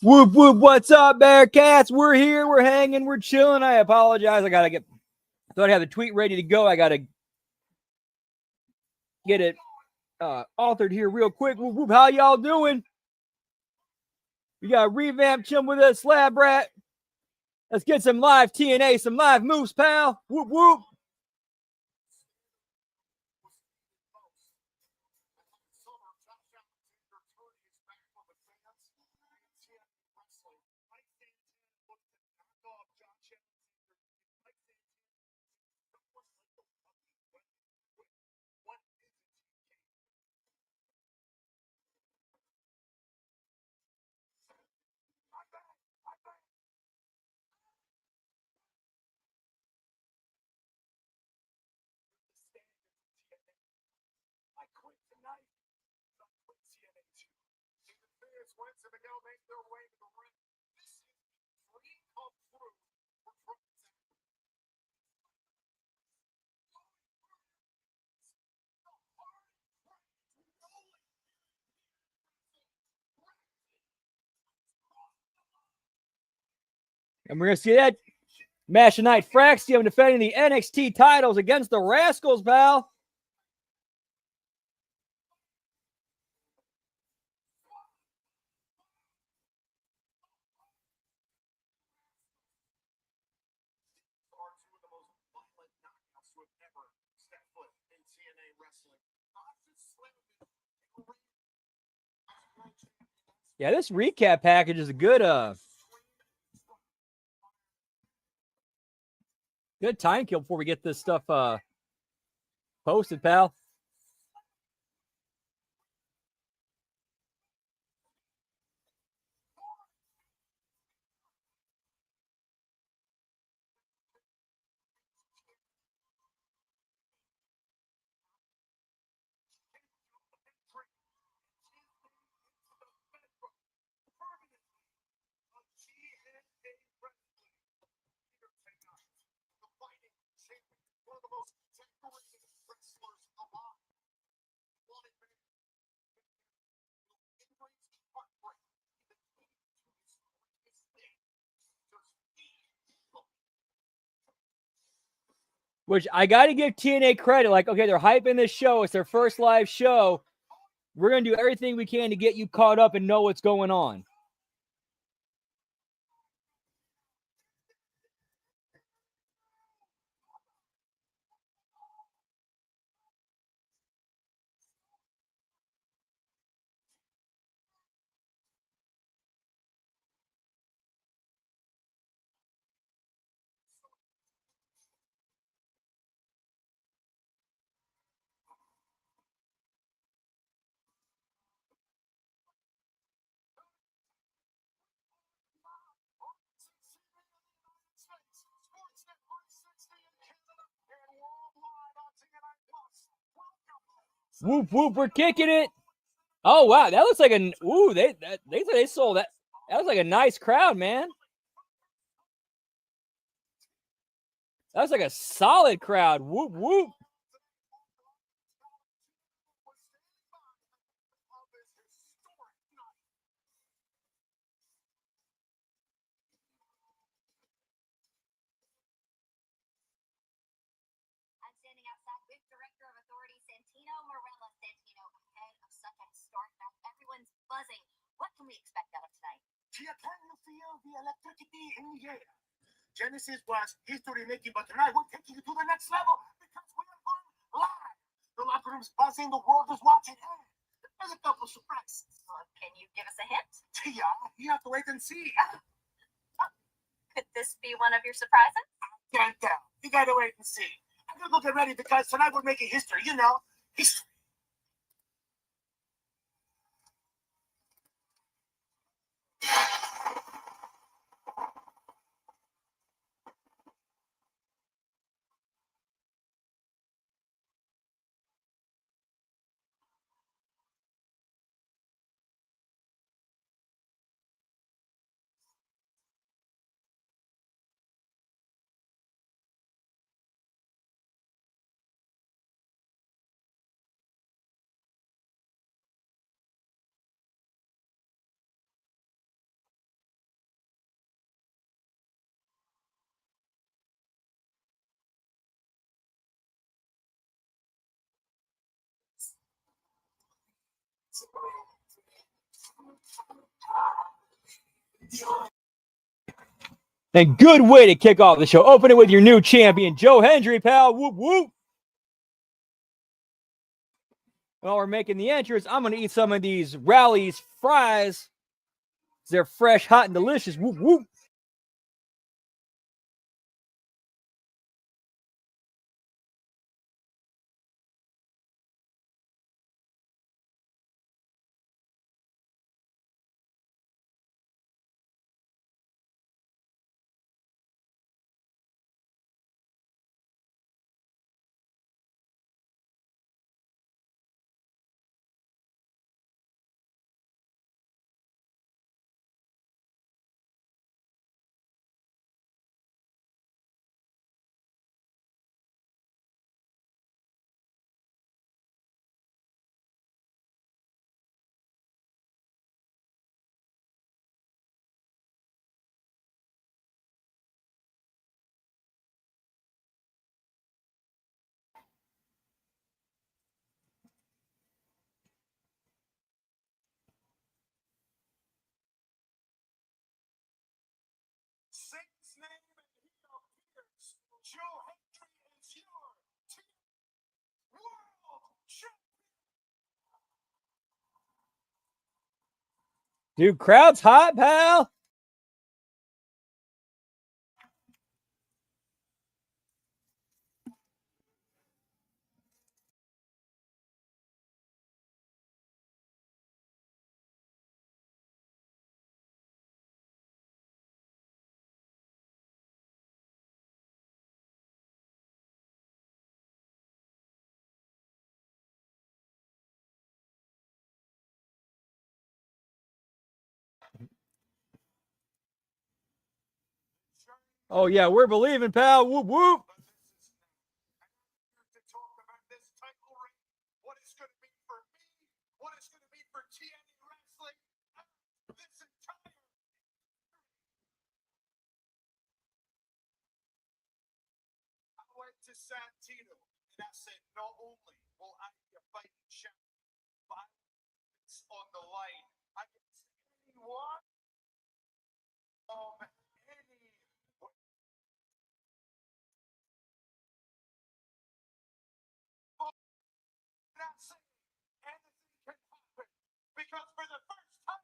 Whoop, whoop, what's up, Bearcats? We're here, we're hanging, we're chilling. I apologize. I thought I had the tweet ready to go. I gotta get it authored here real quick. Whoop, whoop, how y'all doing? We got Revamp chilling with us, Slab Rat. Let's get some live TNA, some live moves, pal. Whoop, whoop. And we're going to see that match tonight. Fraxium defending the NXT titles against the Rascals, pal. Yeah, this recap package is a good good time kill before we get this stuff posted, pal. Which I got to give TNA credit. Like, okay, they're hyping this show. It's their first live show. We're going to do everything we can to get you caught up and know what's going on. Whoop, whoop, we're kicking it. Oh, wow. That looks like they sold that. That was like a nice crowd, man. That was like a solid crowd. Whoop, whoop. Buzzing. What can we expect out of tonight? She can feel the electricity in the air. Genesis was history making, but tonight we're taking you to the next level because we are going live. The locker room's buzzing, the world is watching, and there's a couple surprises. Can you give us a hint? Yeah, you have to wait and see. Could this be one of your surprises? I can't tell. You gotta wait and see. I'm gonna get ready because tonight we're making history. You know, history. And good way to kick off the show. Open it with your new champion, Joe Hendry, pal. Whoop, whoop. While we're making the entrance, I'm going to eat some of these Rally's fries. They're fresh, hot, and delicious. Whoop, whoop. Satan's name and he appears. Joe Hendry is your world champion. Dude, crowd's hot, pal. Oh, yeah, we're believing, pal. Whoop, whoop. To talk about this title reign, what it's going to mean for me, what it's going to mean for TNA Wrestling, this entire. I went to Santino and I said, not only will I be a fighting champion, but it's on the line against anyone of any. Not saying anything can happen because for the first time.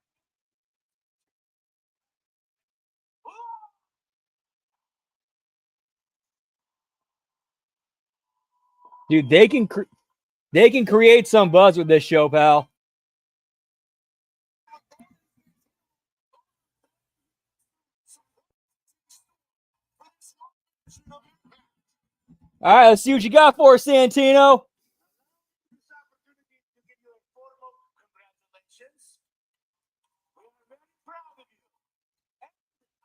Dude, they can create some buzz with this show, pal. All right, let's see what you got for us, Santino. This opportunity to give you a formal congratulations. We are very proud of you. And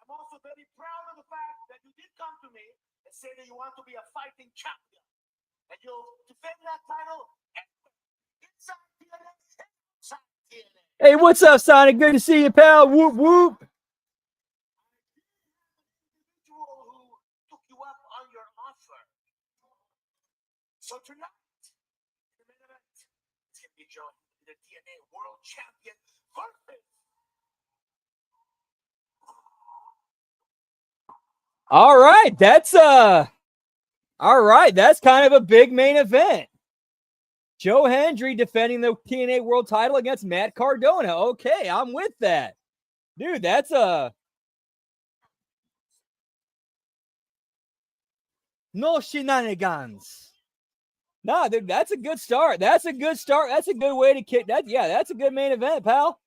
I'm also very proud of the fact that you did come to me and say that you want to be a fighting champion. And you'll defend that title inside TNA, outside TNA. Hey, what's up, Sonic? Good to see you, pal. Whoop, whoop. Individual who took you up on your offer. So tonight, the main event, it's going to be Joe, the TNA World Champion versus. All right, that's kind of a big main event. Joe Hendry defending the TNA World title against Matt Cardona. Okay, I'm with that. Dude, that's no shenanigans. Nah, dude, that's a good start. That's a good start. That's a good way to kick that. Yeah, that's a good main event, pal.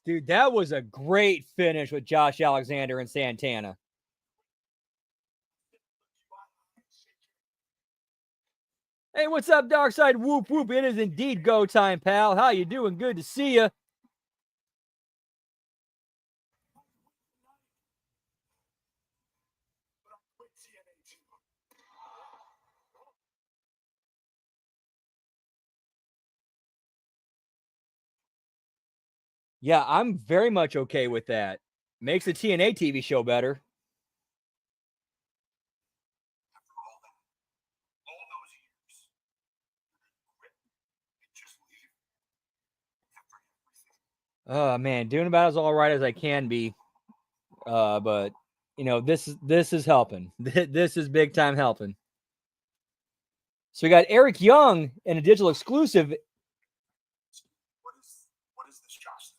Dude, that was a great finish with Josh Alexander and Santana. Hey, what's up, Darkside? Whoop, whoop. It is indeed go time, pal. How you doing? Good to see you. Yeah, I'm very much okay with that. Makes the TNA TV show better. Oh man, doing about as all right as I can be. But you know, this is helping. This is big time helping. So we got Eric Young in a digital exclusive. What is this, Josh?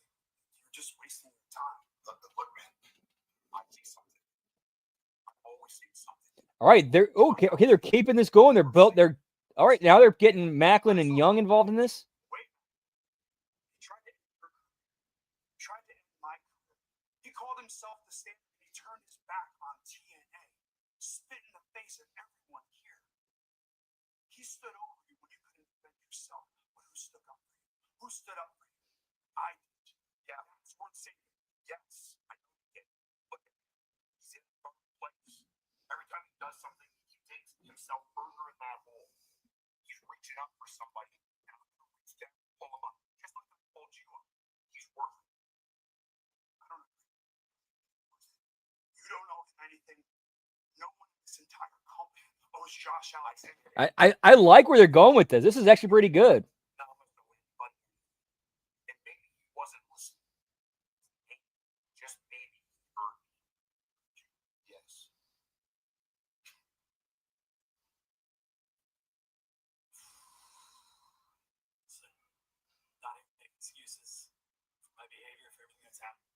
You're just wasting your time. Look, man. I see something. I always see something. All right, they're okay. Okay, they're keeping this going. They're all right. Now they're getting Macklin and Young involved in this. Wait. He tried to end my career. He called himself the Standard. He turned his back on TNA. Spit in the face of everyone here. He stood over you when you couldn't defend yourself. But who stood up for you? Who stood up for you? I did. Yeah, it's worth saying. Yes, I know he did. Look at him. He's in the wrong place. Every time he does something, he takes himself further in that hole. He's reaching up for somebody. Now I'm going to reach down and pull him up. Just like I pulled you up. He's worth it. I don't know. You don't know anything. No one in this entire company owes Josh Alexander. I like where they're going with this. This is actually pretty good. And maybe he wasn't listening. Just maybe he heard me. Yes. Listen, not even make excuses for my behavior, for everything that's happened.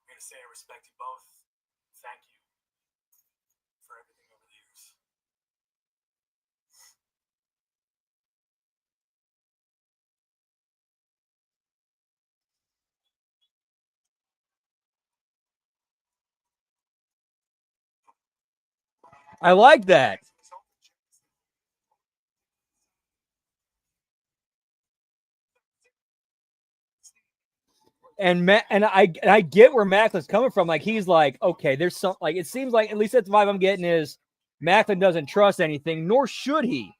I'm going to say I respect you both. Thank you for everything over the years. I like that. And I get where Macklin's coming from. Like he's like, okay, there's some like it seems like at least that's the vibe I'm getting is Macklin doesn't trust anything, nor should he.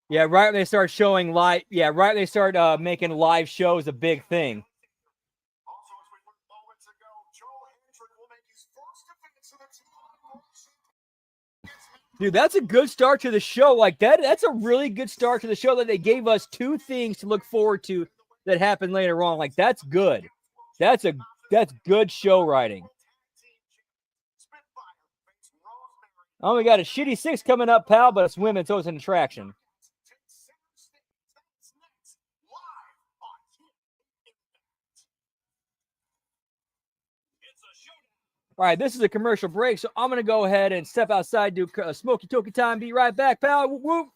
Yeah, right when they start showing live. Yeah, right when they start making live shows a big thing. Also, as we learned moments ago, Joe Hendrick will make his first appearance in the Dude, that's a good start to the show. Like that's a really good start to the show that they gave us two things to look forward to that happened later on. Like that's good. That's good show writing. Oh, we got a shitty 6 coming up, pal, but it's women, so it's an attraction. All right, this is a commercial break, so I'm going to go ahead and step outside, do smoky toky time. Be right back, pal. Whoop, whoop.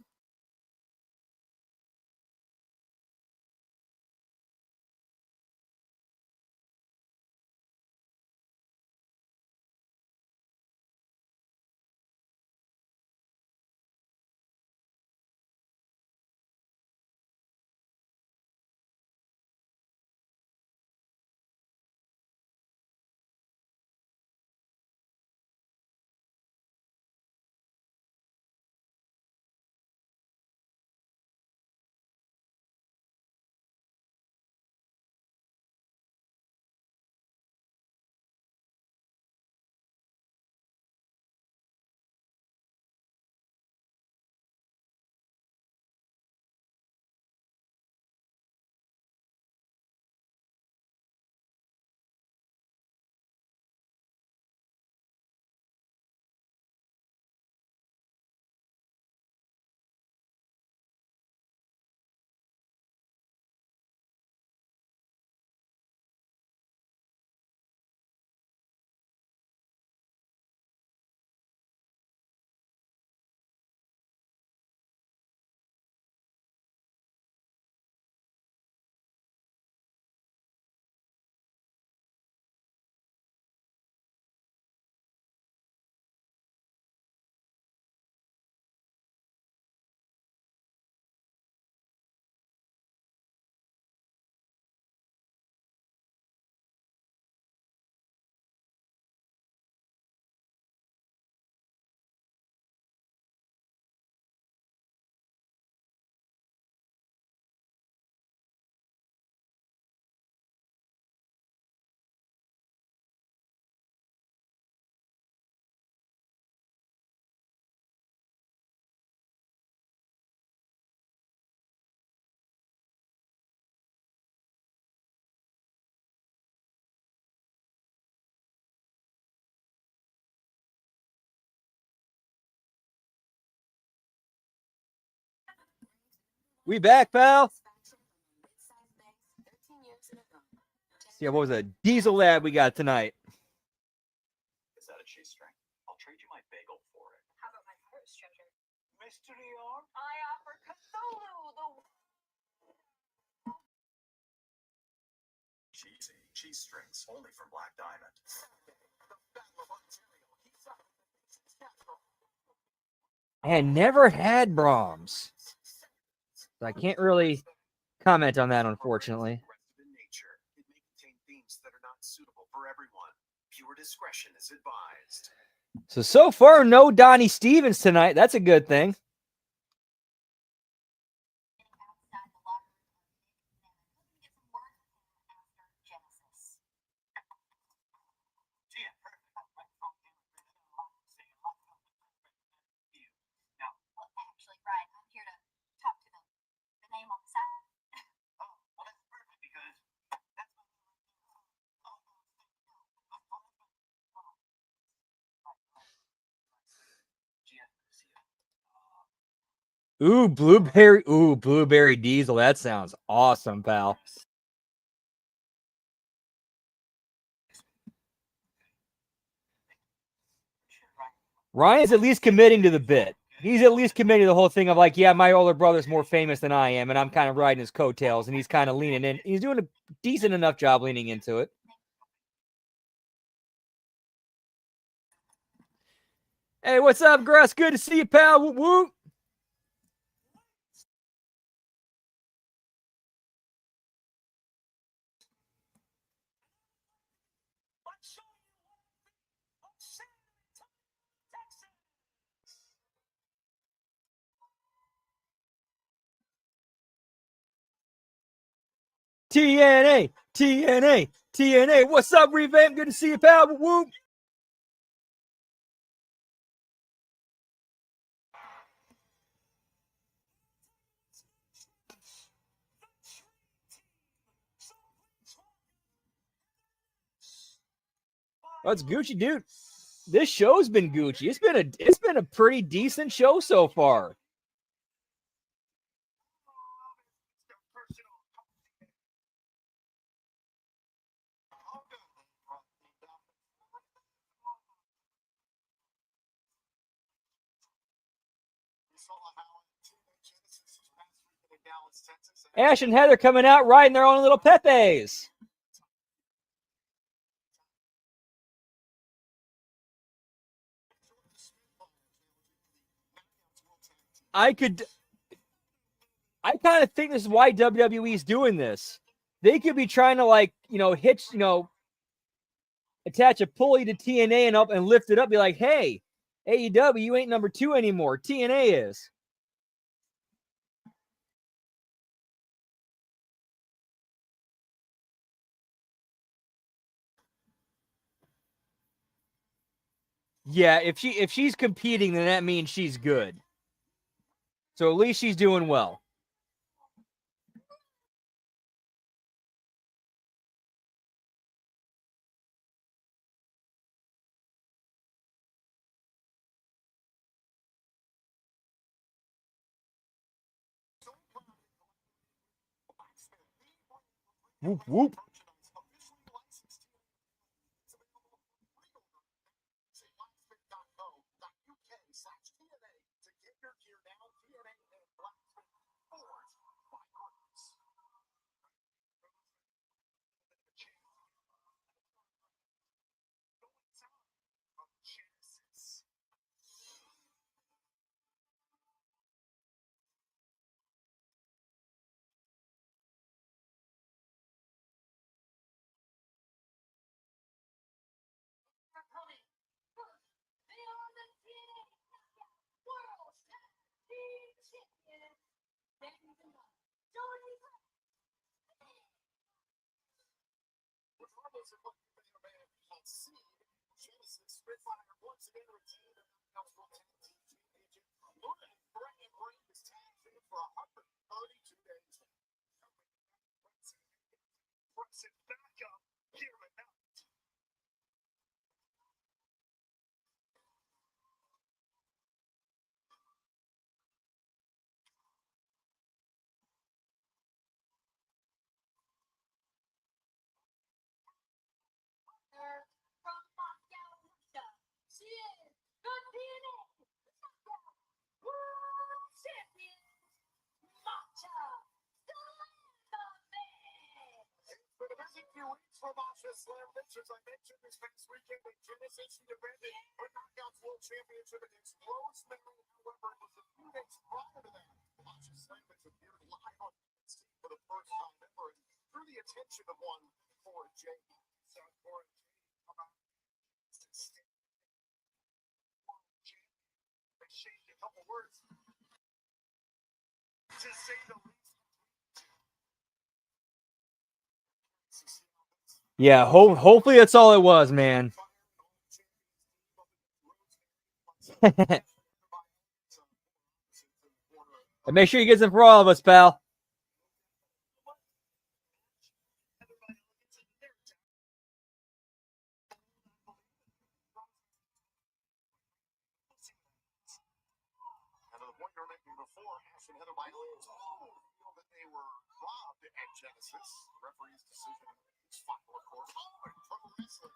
We back, pal. Yeah, what was a diesel lab we got tonight? Is that a cheese string? I'll trade you my bagel for it. How about my pirate's treasure? Mystery arm? I offer Cthulhu, the cheesy cheese strings only from Black Diamond. I had never had Brahms. So I can't really comment on that, unfortunately. Nature. It may contain themes that are not suitable for everyone. Viewer discretion is advised. So far, no Donnie Stevens tonight. That's a good thing. Ooh, blueberry diesel. That sounds awesome, pal. Ryan's at least committing to the bit. He's at least committing to the whole thing of like, yeah, my older brother's more famous than I am, and I'm kind of riding his coattails, and he's kind of leaning in. He's doing a decent enough job leaning into it. Hey, what's up, Grass? Good to see you, pal. Whoop, whoop. TNA, TNA, TNA. What's up, Revamp? Good to see you, pal. Whoop, whoop. That's Gucci, dude. This show's been Gucci. It's been a pretty decent show so far. Ash and Heather coming out riding their own little Pepes. I kind of think this is why WWE's doing this. They could be trying to attach a pulley to TNA and lift it up. Be like, hey, AEW, you ain't number 2 anymore. TNA is. Yeah, if she's competing, then that means she's good. So at least she's doing well. Whoop, whoop. from Slam Pictures. I mentioned this past weekend that Genesis defended her Knockouts World Championship against Rosemary. However, it was a few days prior to that. Slam Pictures appeared live on TV for the first time ever and drew the attention of one for Jay. South Korea come out exchanged a couple words to say the least. Yeah, hopefully that's all it was, man. And make sure you get some for all of us, pal. And to the point you were making before, Ash and Heather Violins feel that they were robbed at Genesis. The referee's decision is final, of course. Oh, and pro wrestling.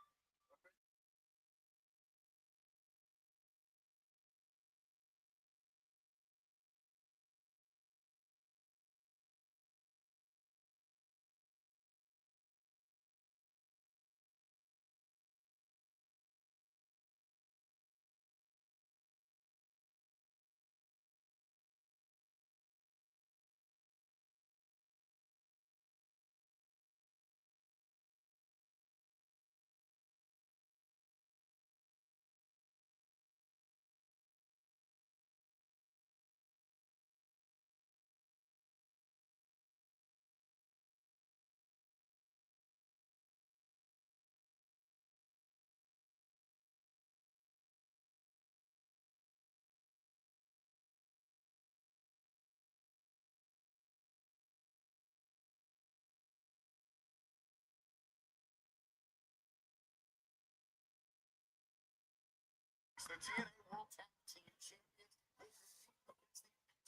The TNA World Tag Team Champions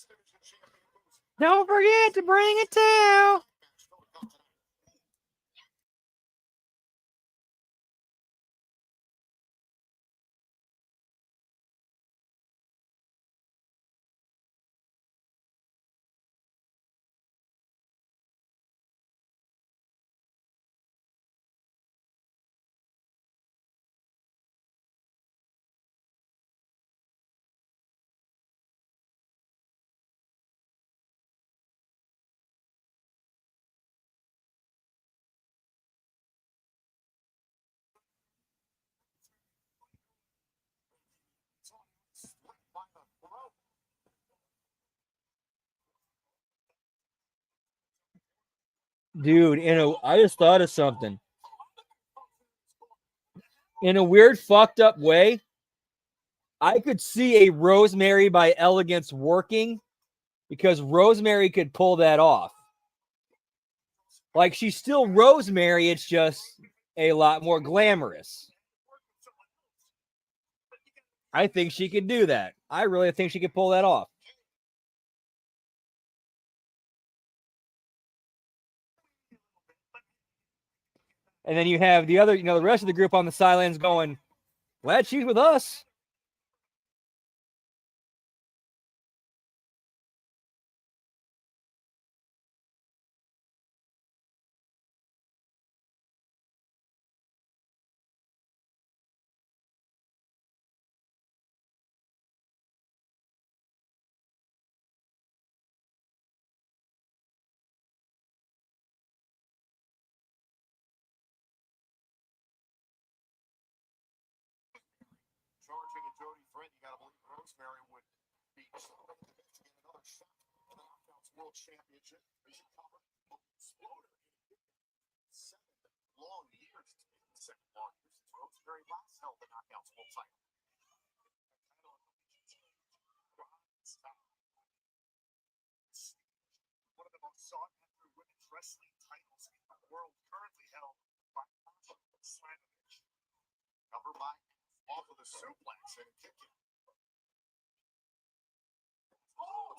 Division Champions. Don't forget to bring it down. Dude, I just thought of something. In a weird, fucked up way, I could see a Rosemary by Elegance working because Rosemary could pull that off. Like, she's still Rosemary, it's just a lot more glamorous. I think she could do that. I really think she could pull that off. And then you have the other, the rest of the group on the sidelines going, glad she's with us. Charging and Jody Friend, you got to believe Rosemary would be another shot at the Knockouts World Championship. As you cover, Exploder. 7 long years. 7 long years since Rosemary last held the Knockouts World title. One of the most sought after women's wrestling titles in the world, currently held by Slamovich. Cover by off of the suplex and kick it. Oh,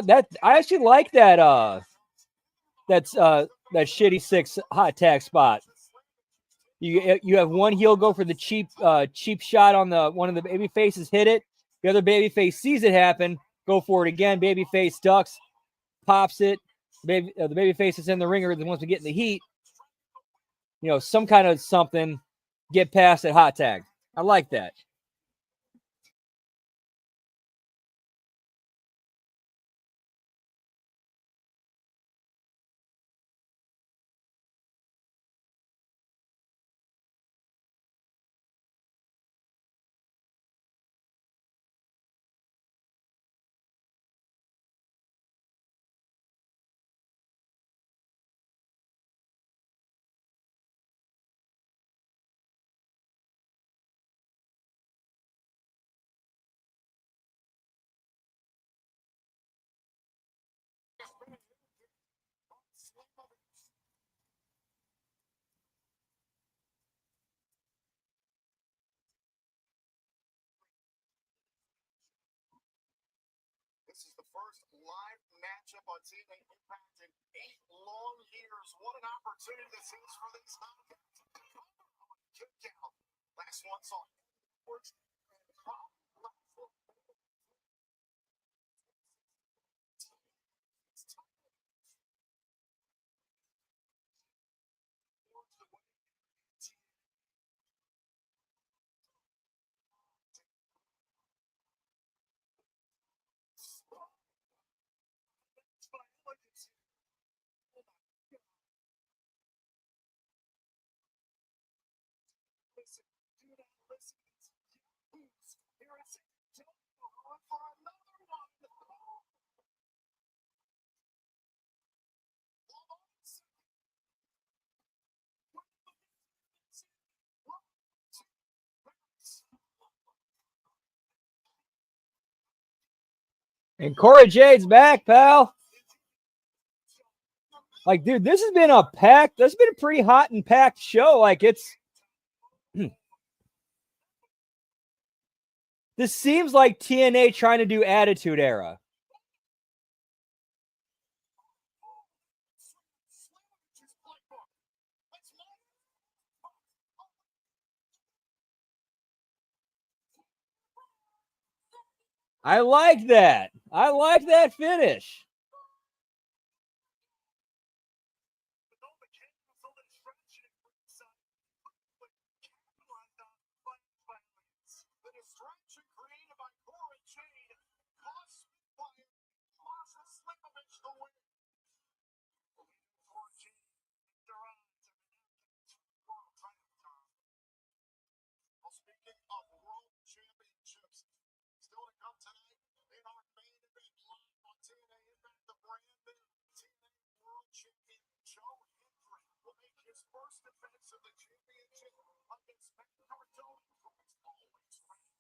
That I actually like that that shitty 6 hot tag spot. You have one heel go for the cheap shot on the one of the baby faces, hit it. The other baby face sees it happen, go for it again. Baby face ducks, pops it. The baby face is in the ringer. The ones to get in the heat. Some kind of something. Get past it, hot tag. I like that. This is the first live matchup on TNA Impact in 8 long years. What an opportunity this is for these Hawkins. Kick out. Last one saw Edwards and Cobb. Listen, do not listen. Here I say, don't go on for another one. And Cora Jade's back, pal. Like, dude, this has been a pretty hot and packed show. Like, this seems like TNA trying to do Attitude Era. I like that. I like that finish. The distraction created by Cora Jade cost Spitfire lost a slip of it to win. Cora Jade and Durant world title. Well, speaking of world championships, still to come tonight in our main event live on TNA Impact, the brand new TNA World Champion Joe Hendry will make his first defense of the championship against Matt Cardona, who is always ready.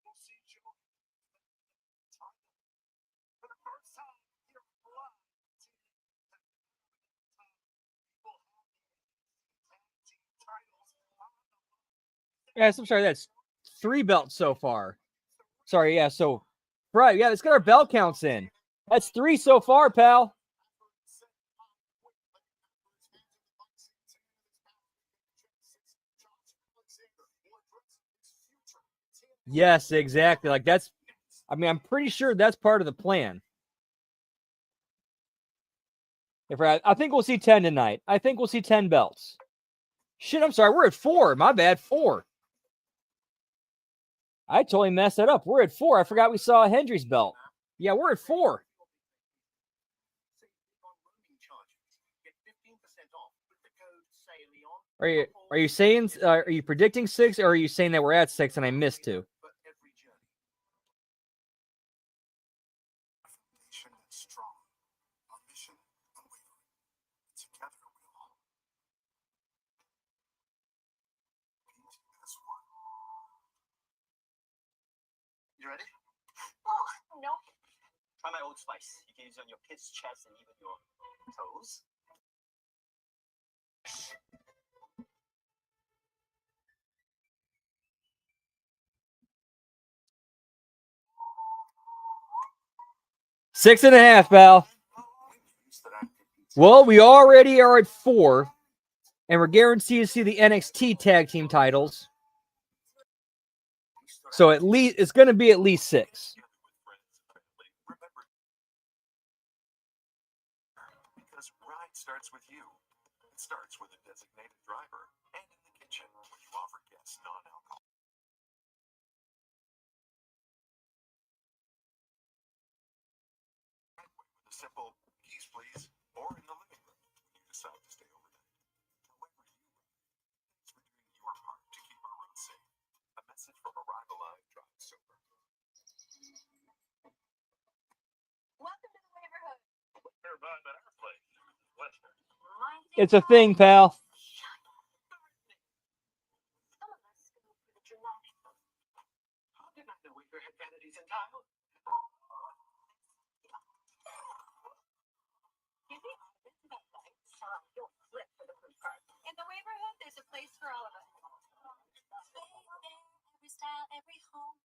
We'll see Joe for the first time here live. Yes, I'm sorry. That's 3 belts so far. Sorry, yeah. So, right, yeah, let's get our belt counts in. That's 3 so far, pal. Yes, exactly. Like I'm pretty sure that's part of the plan. I think we'll see 10 tonight. I think we'll see 10 belts. Shit, I'm sorry. We're at 4. My bad. 4. I totally messed that up. We're at 4. I forgot we saw Hendry's belt. Yeah, we're at 4. Are you saying are you predicting 6, or are you saying that we're at 6 and I missed 2? You ready? Oh, no. Try my Old Spice. You can use it on your kids' chest and even your toes. 6.5, pal. Well, we already are at 4, and we're guaranteed to see the NXT tag team titles. So at least it's going to be at least 6. Because ride starts with you. It starts with a designated driver and in the kitchen where you offer guests non-alcohol. With a simple "keys please," or in the living room when you decide to stay overnight. However you ride, thanks for doing your part to keep our roads safe. A message from Arrive Alive, Drive Sober. Welcome to the neighborhood. They're about at our place. Western. It's a thing, pal. Some of us go for the dramatic. How did I know Wafer had vanities and tile? You think this is about like Sean, you'll flip for the first part. In the neighborhood, there's a place for all of us. Every style, every home.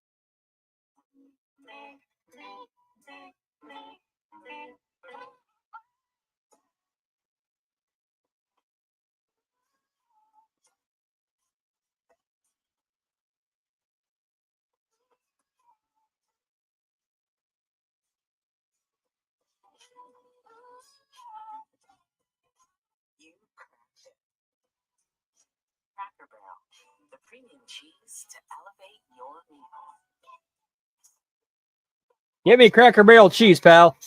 You cracked it. Cracker Barrel, the premium cheese to elevate your meal. Give me Cracker Barrel cheese, pal.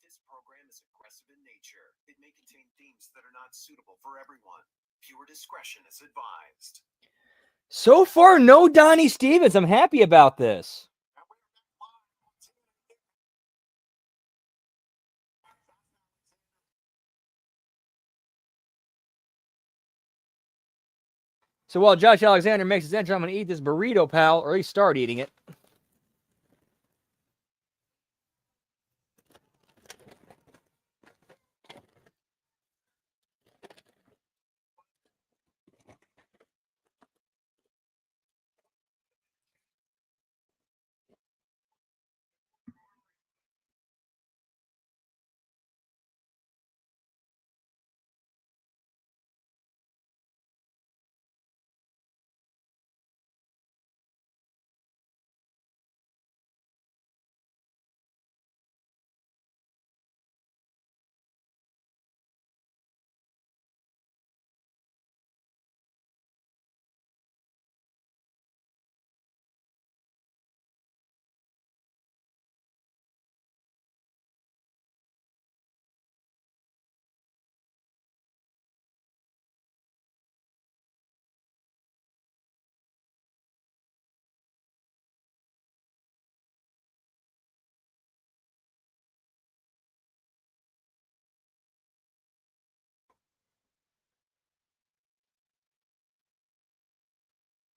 This program is aggressive in nature. It may contain themes that are not suitable for everyone. Viewer discretion is advised. So far, no Donnie Stevens. I'm happy about this. So while Josh Alexander makes his entrance, I'm going to eat this burrito, pal, or at least start eating it.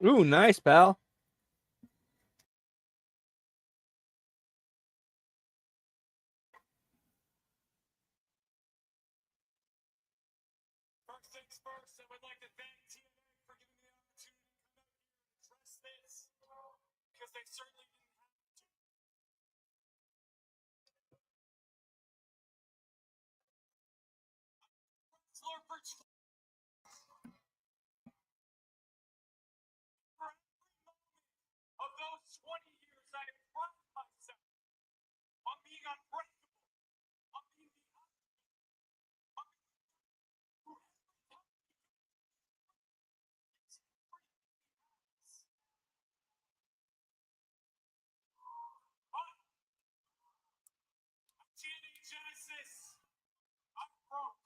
Ooh, nice, pal. First things first, I would like to thank TNA for giving me the opportunity to come out here and address this, because they certainly didn't have to. Wrestler for every moment of those 20 years, I have prided myself on being unbreakable, on being the TNA Genesis. I'm broke.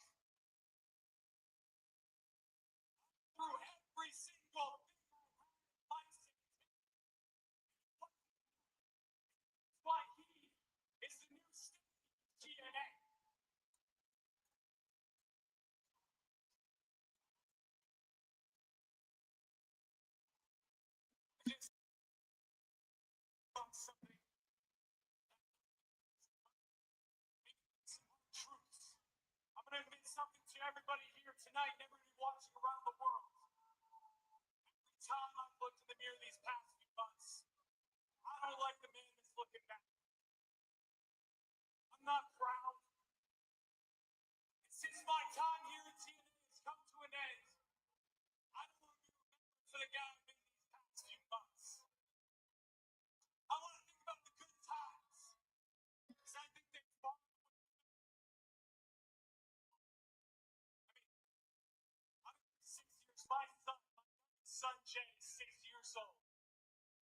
Through every single license. Why he is the new star. something to everybody here tonight and everybody watching around the world. Every time I've looked in the mirror these past few months, I don't like the man that's looking back. I'm not proud. And since my time here at TNA has come to an end, I don't want to be remembered for the guy I've been these past few months. I want to think about the good times, because I think they're far away. I'm 6 years. My son Jay is 6 years old.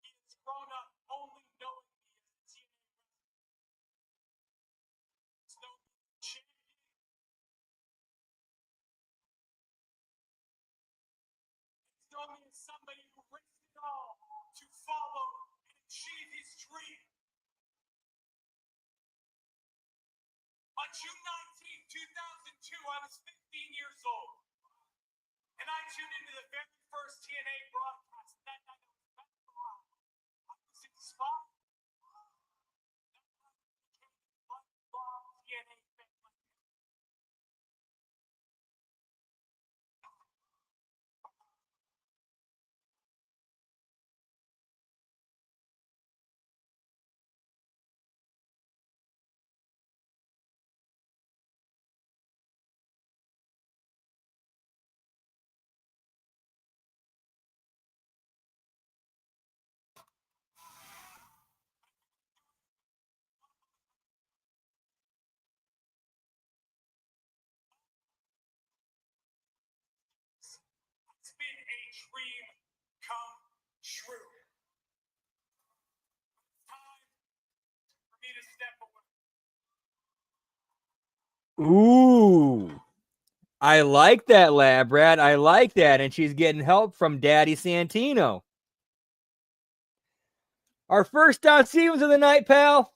He has grown up only knowing me as a TNA wrestler. He's known me as a champion. He's known me as somebody who risked it all to follow and achieve his dream. On June 19, 2002, I was 15 years old. And I tuned into the very first TNA broadcast. That night I was back around. I was inspired. That night I became a lifelong TNA fan. It's been a dream come true. It's time for me to step away. Ooh. I like that, Lab Rat. I like that. And she's getting help from Daddy Santino. Our first Don Stevens of the night, pal.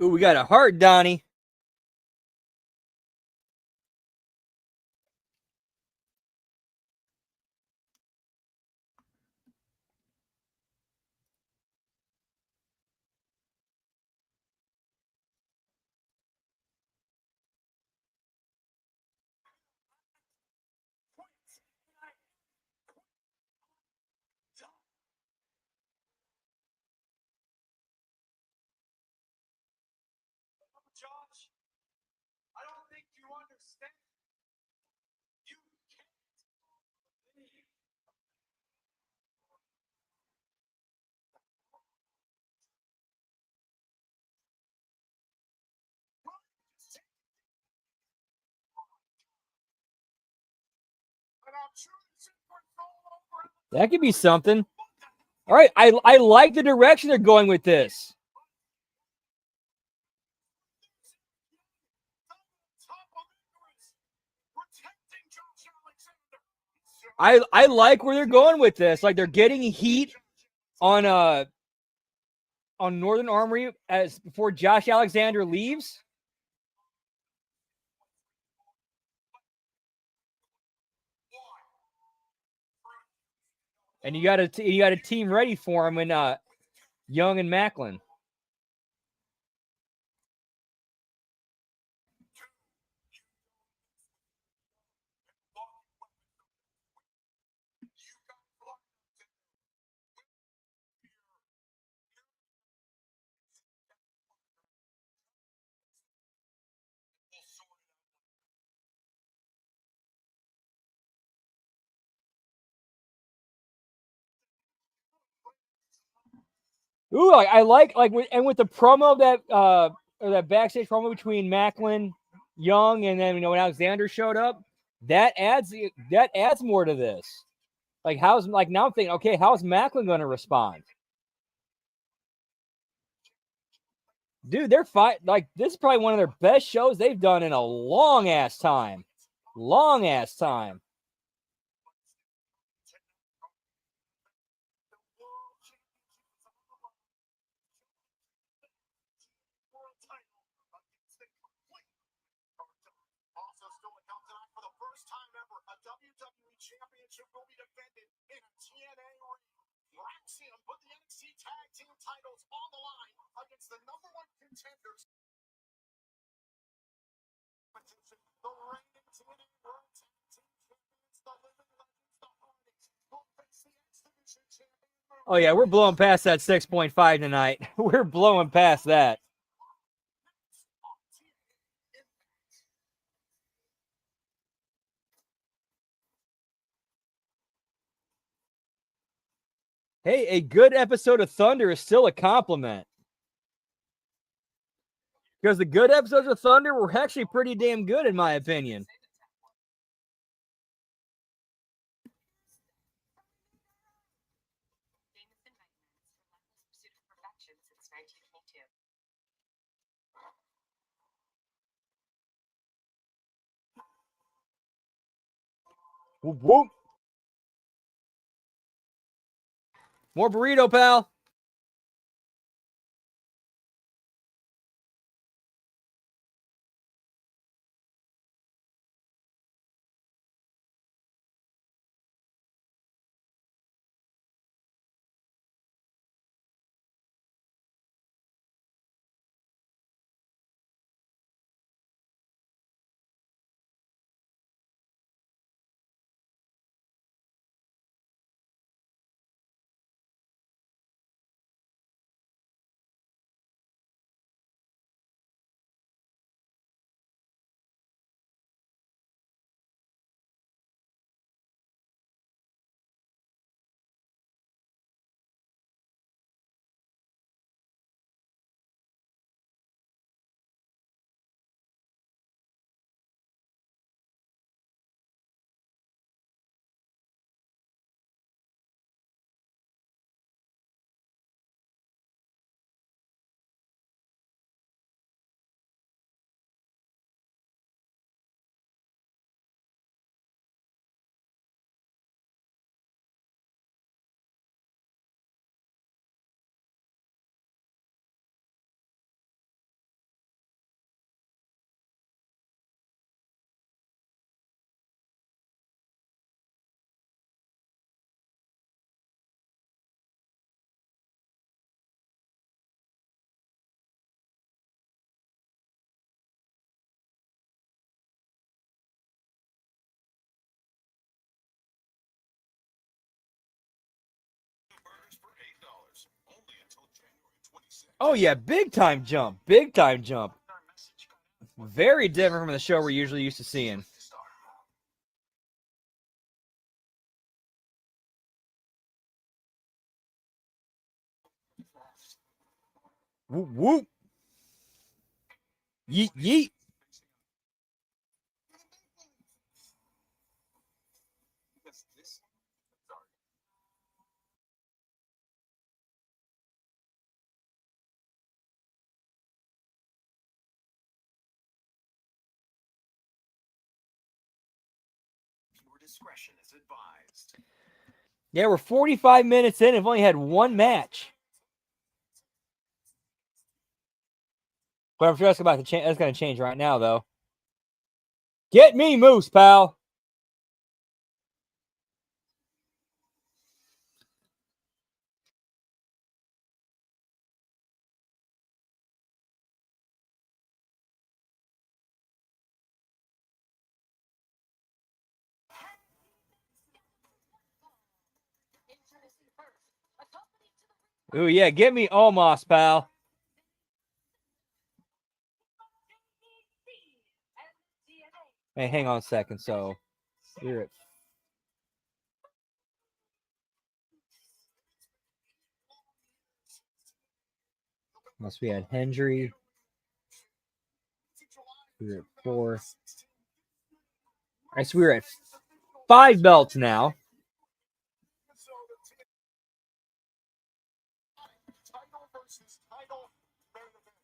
Ooh, we got a heart, Donnie. Josh, I don't think you understand. You can't leave. And I'm sure it's all over. That could be something. All right. I like the direction they're going with this. I like where they're going with this. Like they're getting heat on Northern Armory as before Josh Alexander leaves. And you got a team ready for him in Young and Macklin. Ooh, I like with the promo that or that backstage promo between Macklin, Young, and then when Alexander showed up, that adds more to this. Like now I'm thinking, okay, how's Macklin going to respond? Dude, they're fine. Like this is probably one of their best shows they've done in a long ass time. Long ass time. championship will be defended in a TNA ring. Axiom put the NXT Tag Team titles on the line against the number one contenders. The reigning TNA World Tag Team Champions, the Living Legends, the Hardys, will face the X Division Champion. Oh, yeah, we're blowing past that 6.5 tonight. We're blowing past that. Hey, a good episode of Thunder is still a compliment. Because the good episodes of Thunder were actually pretty damn good, in my opinion. Jameson Nightmares, relentless pursuit of perfection since 1922. Whoop, whoop. More burrito, pal. Burgers for $8 only until January 26th. Oh, yeah, big time jump. Big time jump. Very different from the show we're usually used to seeing. Whoop, whoop. Yeet, yeet. Your discretion is advised. Yeah, we're 45 minutes in. I've only had one match. But I'm sure that's about to change. That's going to change right now, though. Get me, Moose, pal. Ooh, yeah, get me Omos, pal. Hey, hang on a second. So, we're at unless we had Hendry. We're at 4. All right, so we're at 5 belts now. Title versus title main event.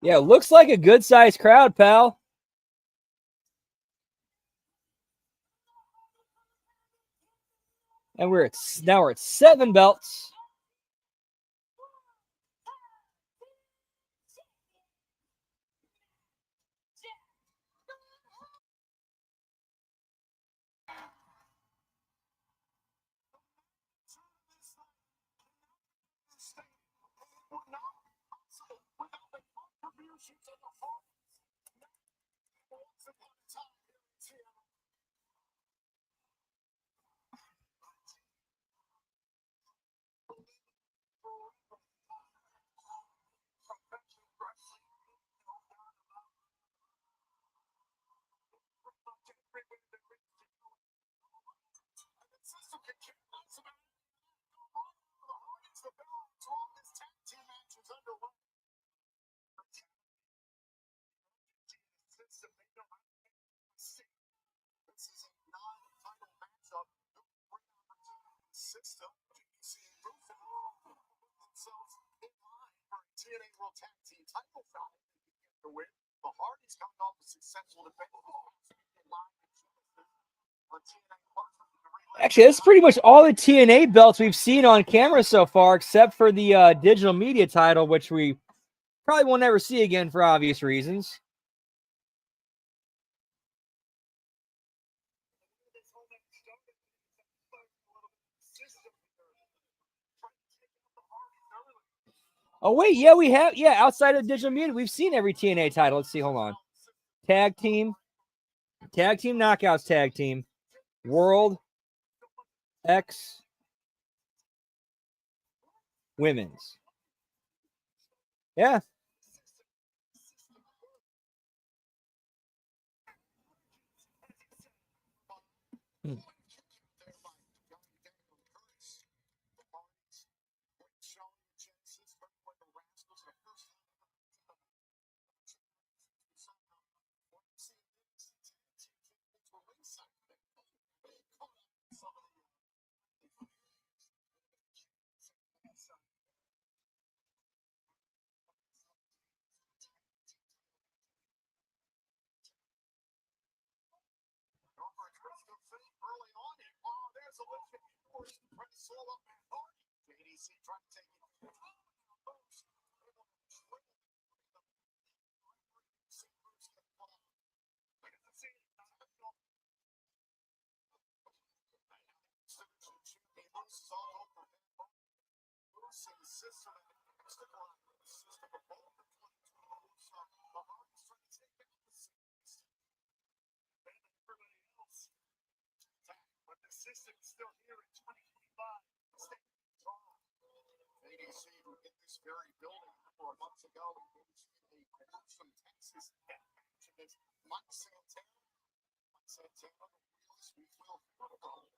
Yeah, looks like a good-sized crowd, pal. And we're at 7 belts. System, themselves in line for a TNA World Tag Team title shot to win. The Hardys coming off a successful defense in line on TNA Plus. Actually, that's pretty much all the TNA belts we've seen on camera so far, except for the digital media title, which we probably won't ever see again for obvious reasons. Oh, wait. Yeah, we have. Yeah, outside of digital media, we've seen every TNA title. Let's see. Hold on. Tag team. Tag team knockouts tag team. World. X. Women's. Yeah. Early on, there's a little bit forced to try to slow up that party. JDC trying to take it. But the system is still here in 2025. ADC who hit this very building a couple of months ago in a gruesome Texas death match against Mike Santana. Mike Santana, the realest we will protocol.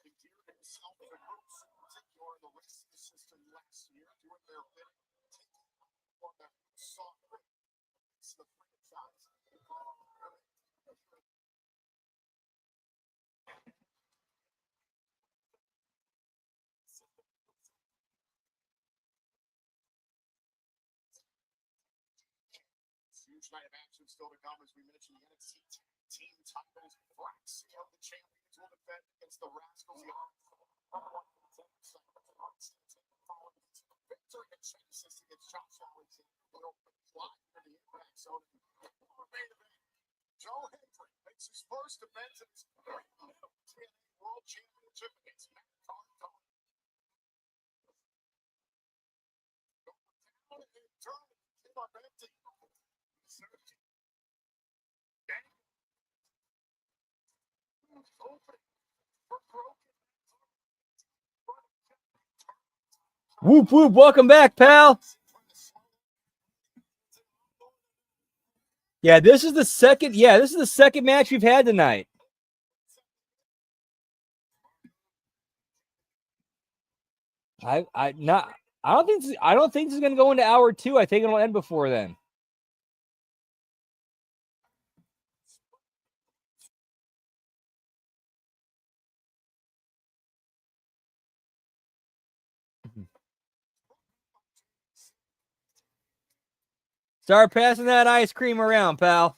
Endeared himself to groups in particular the rescue system last year, doing their bidding, taking on that soft it's the franchise. Huge night of action still to come, as we mentioned, the NXT team titles. Braxton, the champions, will defend against the Rascals. Victory and Genesis against Josh Alexander. Fly into the impact zone. Main event. Joe Hendry makes his first defense of his TNA World Championship against Matt Cardona. Down and turn came up empty. Whoop, whoop. Welcome back, pal. Yeah, this is the second. Yeah, this is the second match we've had tonight. I not I don't think this is gonna go into hour 2. I think it'll end before then. Start passing that ice cream around, pal.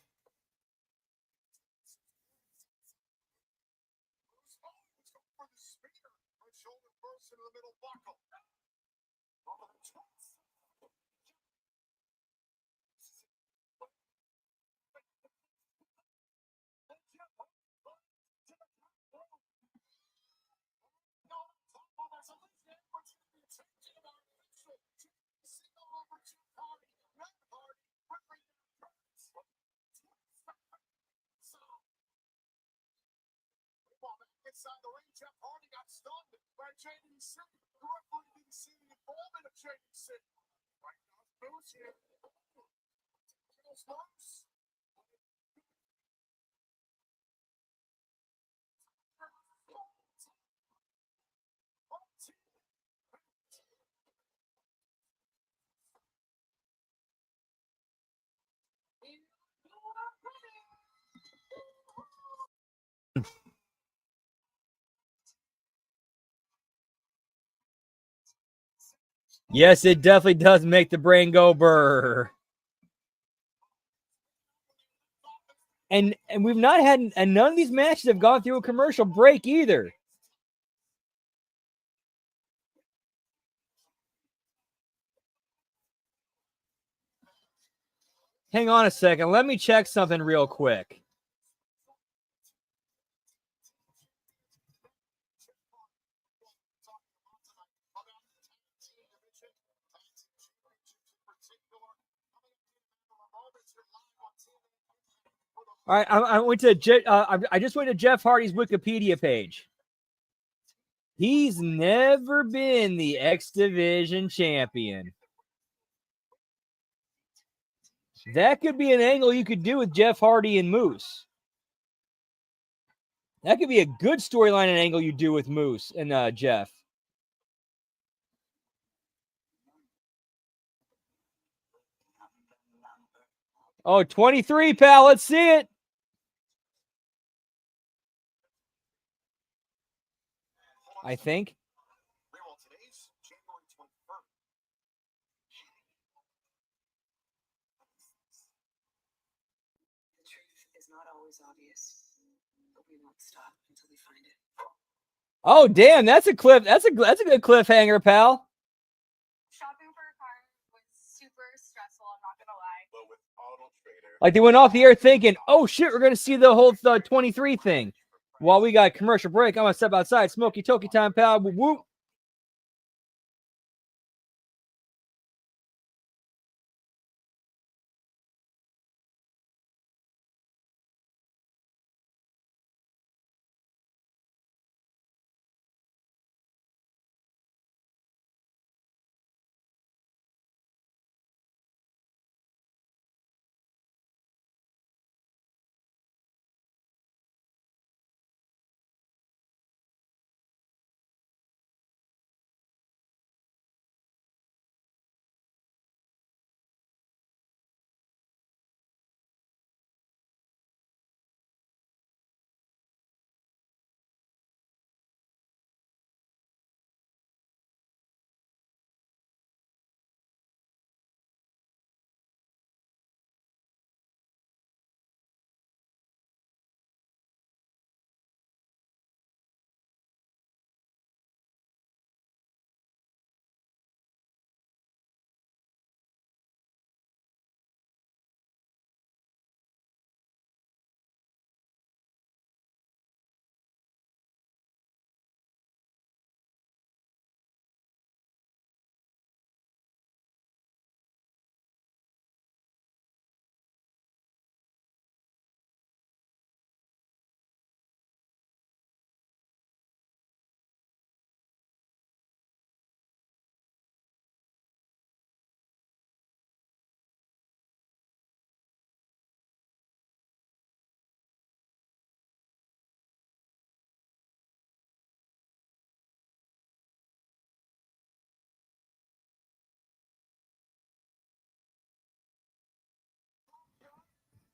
For the spear, right shoulder first into the middle buckle. Inside the ring, Jeff Hardy got stunned by JDC. The referee didn't see the involvement of JDC. Right now, Moose here. Kills Moose. Yes, it definitely does make the brain go brr. And we've not had, and none of these matches have gone through a commercial break either. Hang on a second. Let me check something real quick. All right, I just went to Jeff Hardy's Wikipedia page. He's never been the X Division champion. That could be an angle you could do with Jeff Hardy and Moose. That could be a good storyline and angle you do with Moose and Jeff. Oh, 23, pal. Let's see it. I think. Today's January 21st. The truth is not always obvious, but we won't stop until we find it. Oh, damn. That's a cliff. That's a good cliffhanger, pal. Shopping for a car was super stressful, I'm not gonna lie. But with Auto Trader, Like they went off the air thinking, oh shit, we're gonna see the whole 23 thing. While we got commercial break, I'm gonna step outside. Smoky Toki time, pal. Whoop, whoop.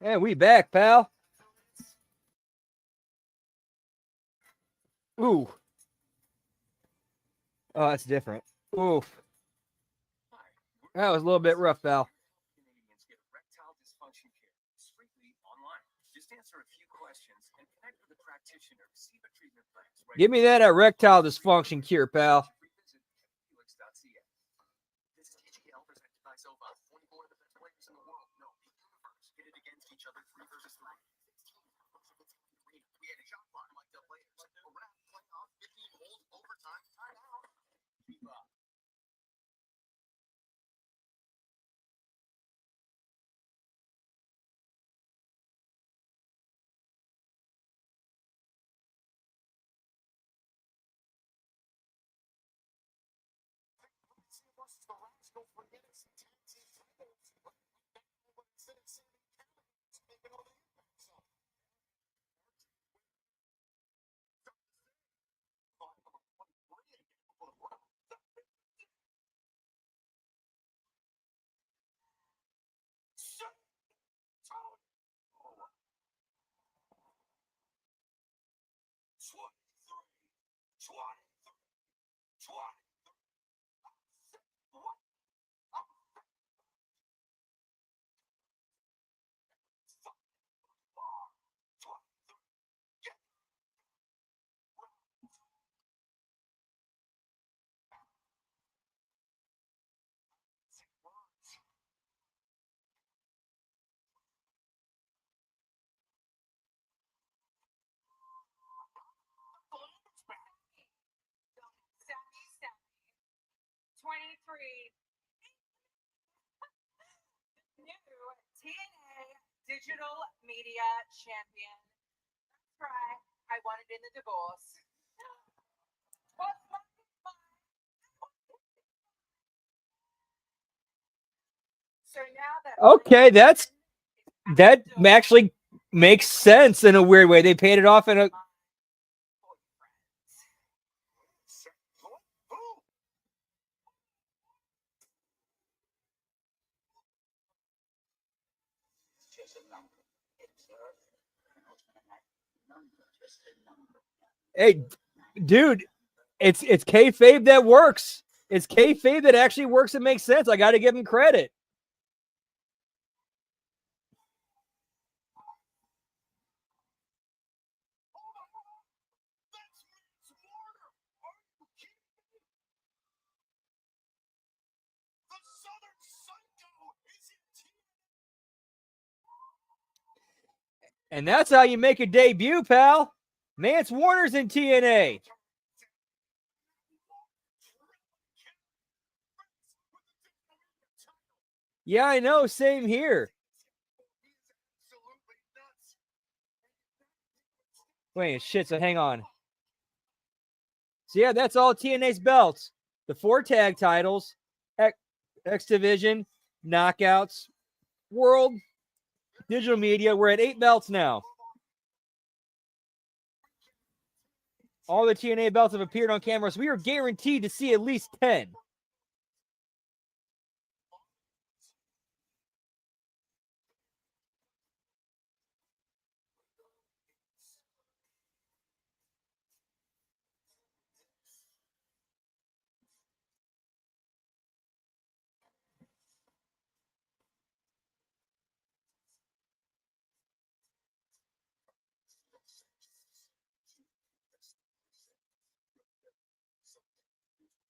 And we back, pal. Ooh. Oh, that's different. Oof. That was a little bit rough, pal. Canadians get erectile dysfunction care strictly online. Just answer a few questions and connect with a practitioner to see the treatment plans. Give me that erectile dysfunction cure, pal. Visit helix.ca. This is TGL presented by Zova. 24 of the best players in the world. No, the universe. Hit it against each other 3 versus 3. We had a shot clock like the players. A wrap, playoff, 15 holes, overtime, timeout. Keep up. Sammy, 23. New TNA Digital Media Champion. That's right. I won it in the divorce. So now that Okay, that actually makes sense in a weird way. They paid it off in a. Hey, dude, it's kayfabe that works. It's kayfabe that actually works and makes sense. I got to give him credit. And that's how you make a debut, pal. Mance Warner's in TNA. Yeah, I know. Same here. Wait, shit. So hang on. So yeah, that's all TNA's belts. The 4 tag titles, X Division, Knockouts, World, Digital Media. We're at 8 belts now. All the TNA belts have appeared on camera, so we are guaranteed to see at least 10.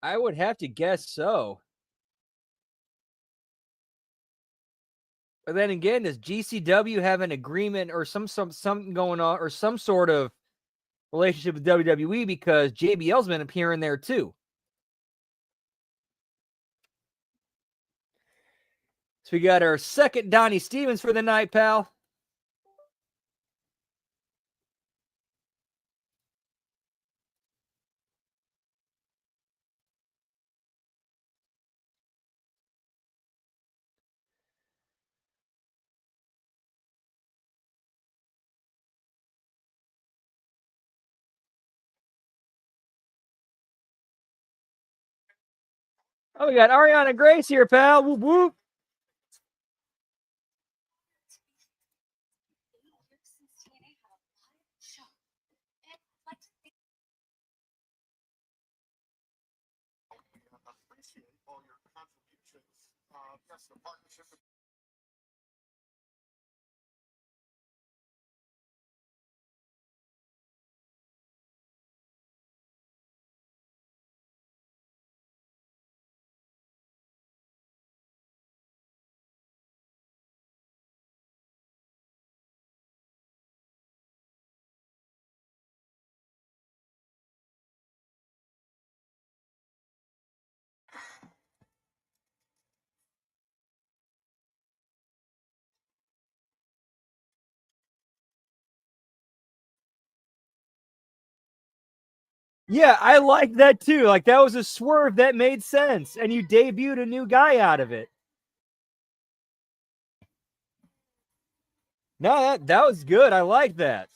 I would have to guess so. But then again, does GCW have an agreement or something going on or some sort of relationship with WWE, because JBL's been appearing there too? So we got our second Donnie Stevens for the night, pal. Oh, we got Ariana Grace here, pal. Whoop, whoop. appreciate all your contributions. Yes, the partnership with Yeah, I like that too. Like that was a swerve that made sense, and you debuted a new guy out of it. No, that was good. I like that.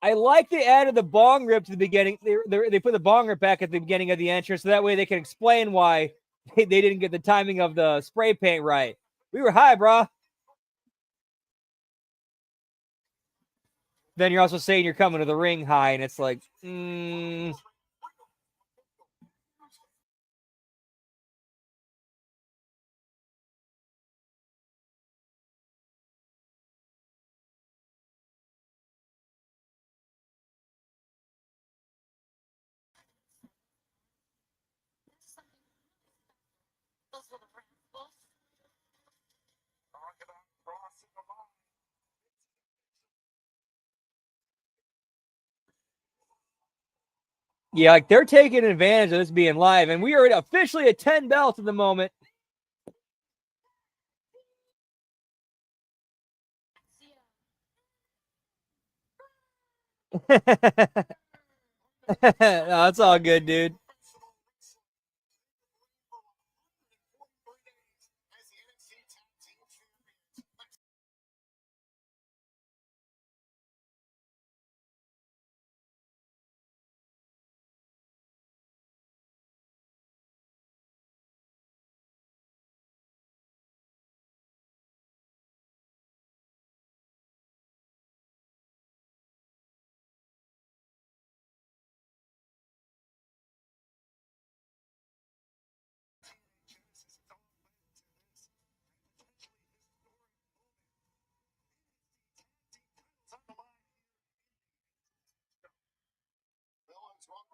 I like they added the bong rip to the beginning. They put the bong rip back at the beginning of the entrance, so that way they can explain why they didn't get the timing of the spray paint right. We were high, bro. Then you're also saying you're coming to the ring high, and it's like, yeah, like they're taking advantage of this being live, and we are officially at 10 belts at the moment. No, that's all good, dude.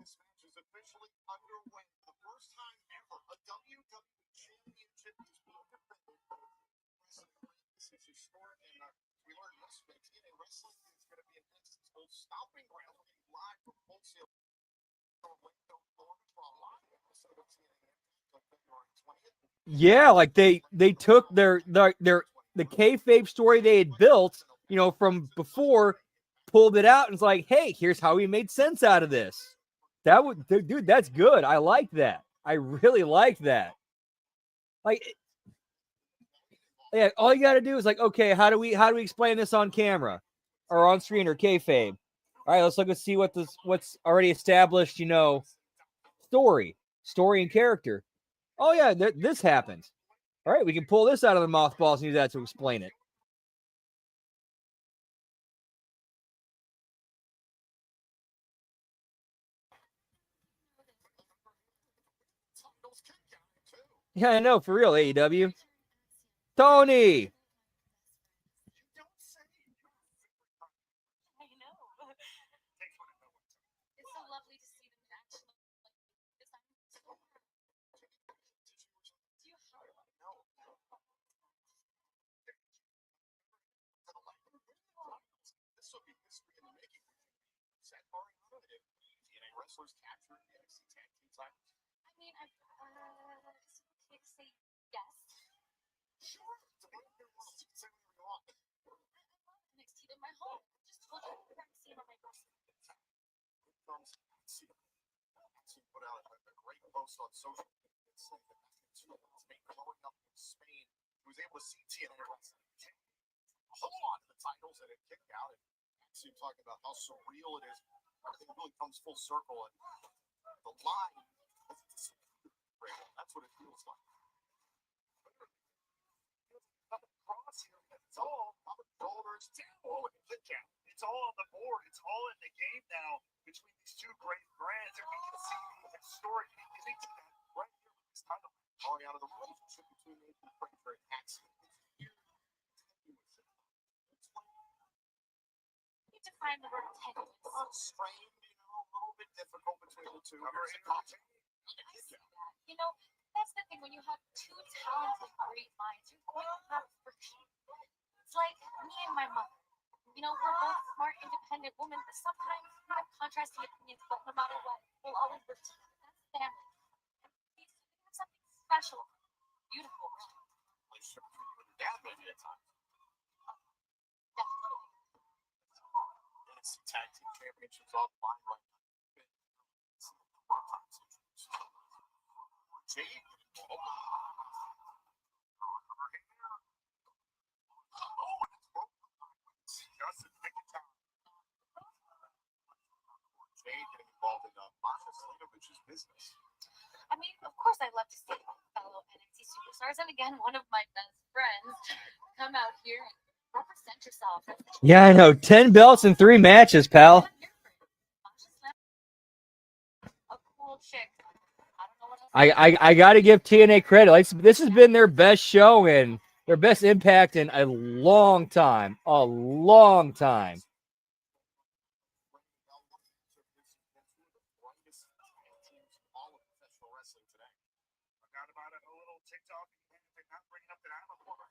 This match is officially underway. The first time ever a WWE Championship is being defended. This is historic, and we learned yesterday TNA Wrestling is going to be an old stomping ground live from Wholesale, Orlando, Florida, for a live episode of TNA on February 20th. Yeah, like they took their the kayfabe story they had built, from before, pulled it out, and it's like, hey, here's how we made sense out of this. That would, dude, that's good. I like that. I really like that. Like, yeah, all you got to do is like, okay, how do we explain this on camera or on screen or kayfabe? All right, let's look and see what's already established, story and character. Oh yeah, this happens. All right, we can pull this out of the mothballs and use that to explain it. Yeah, I know, for real, AEW. Tony! I know. It's so lovely to see them actually This will be history in the making. Seth Mariano and TNA wrestlers captured the NXT Tag Team title. I mean, is it okay to say yes? Sure, it's a big world. You can say whatever you want. I love NXT in my home. Just told you I've never seen on my wrestling. She put out a great post on social media saying that growing up in Spain, he was able to see TNA wrestling hold on to the titles that had kicked out, and actually talking about how surreal it is. Everything really comes full circle, and the line has disappeared. That's what it feels like. Cross here, it's all up shoulders down, and kick out. it's all on the board. It's all in the game now between these two great brands, and we can see the historic beginning to that right here with this title. Calling out of the relationship between Nathan Fraser and Axel. You define the word tenuous. Strained, a little bit difficult between the two. I see that. You know, that's the thing. When you have two talented, great minds, you're going to have friction. It's like me and my mother. You know, we're both smart, independent women, but sometimes we have contrasting opinions, but no matter what, we'll always work together. That's family. These two have something special, beautiful. Relationship between you and your dad maybe at times. Definitely. NXT Tag Team Championships on the line right now. Jade getting involved in Masha Slinovich's business. I mean, of course, I love to see fellow NXT superstars, and again, one of my best friends come out here and represent yourself. Yeah, I know. 10 belts in 3 matches, pal. A cool chick. I don't know what else. I got to give TNA credit. Like, this has been their best show and their best impact in a long time. A long time. Forgot about a little TikTok. They're not bringing up that I'm a former.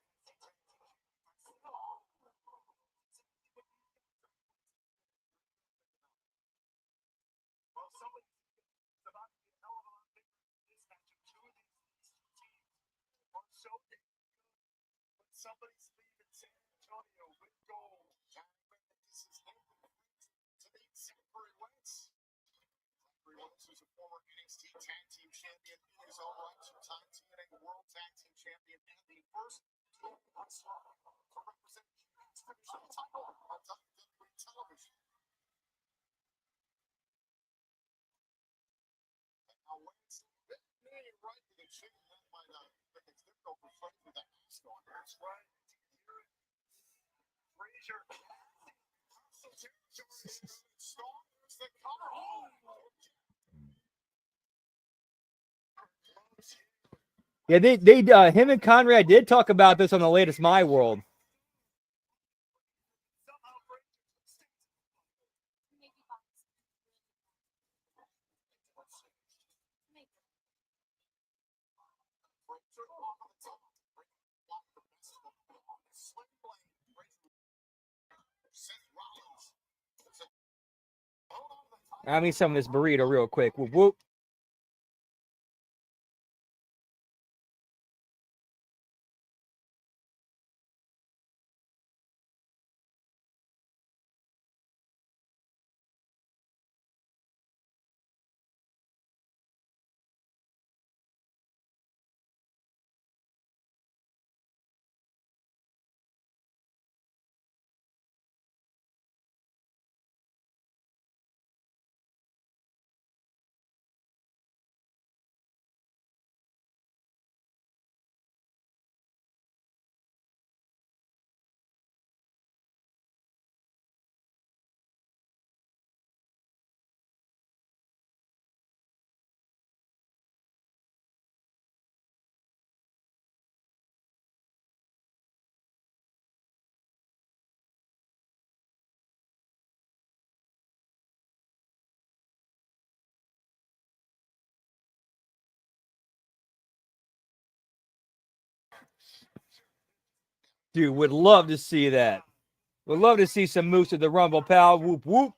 Well, somebody's about to be a hell of a lot bigger than this match of two of these teams are so big. But somebody's leaving San Antonio with gold. This is to the Zachary Wentz. Zachary Wentz is a former NXT Tag Team Champion in his own right, two-time TNA World Tag Team Champion, and the first wrestler to represent Houston's division title on WWE television. And now Wentz, really right to the chin, that might make it difficult for Frank with that mask on. That's right. Frazier. There's the cover. Yeah, they him and Conrad did talk about this on the latest My World. Somehow Frazier Maybe box. Maybe. I mean, some of this burrito real quick. Whoop, whoop. Dude, would love to see that. Would love to see some moves at the Rumble, pal. Whoop, whoop.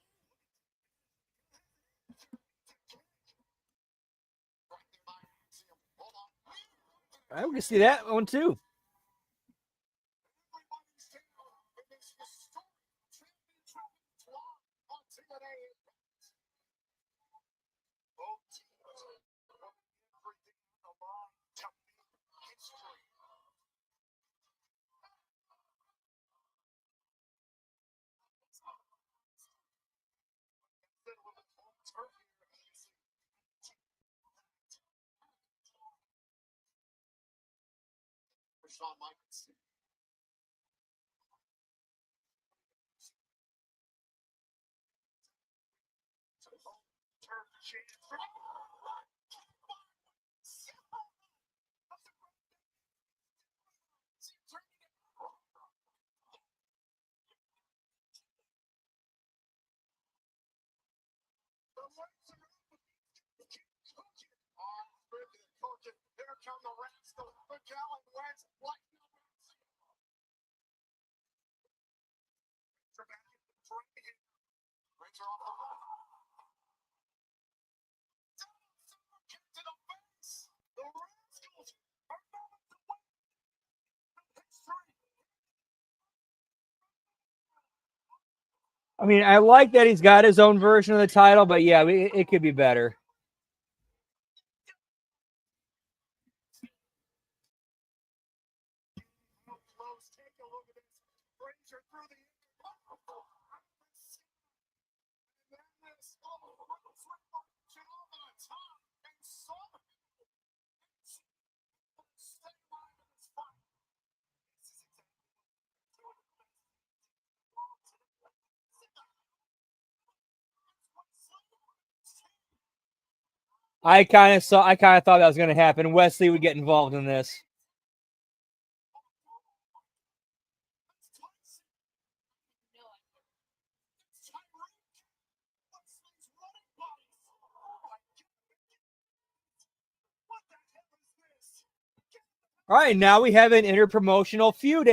I can see that one too. Shawn Michaels. Here come the Rascals. Magellan wins. What? Brings her off the run. Kick to the face. The Rascals are going to win history. I mean, I like that he's got his own version of the title, but yeah, it could be better. Take a look at this. Brings her through the I kind of thought that was going to happen. Wesley would get involved in this. All right, now we have an interpromotional feud.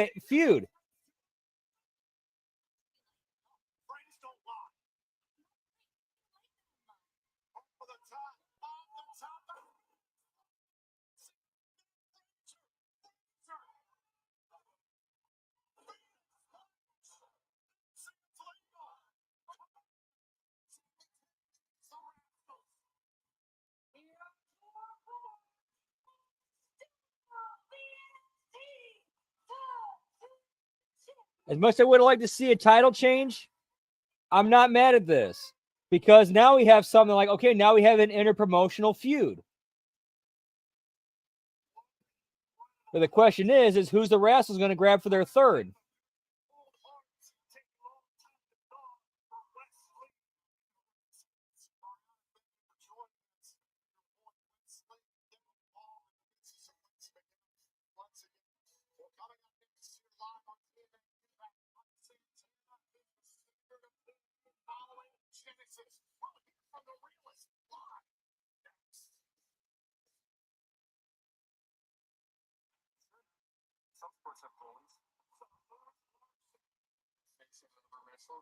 As much as I would have liked to see a title change, I'm not mad at this because now we have something like, okay, now we have an interpromotional feud. But the question is who's the Rascals going to grab for their third?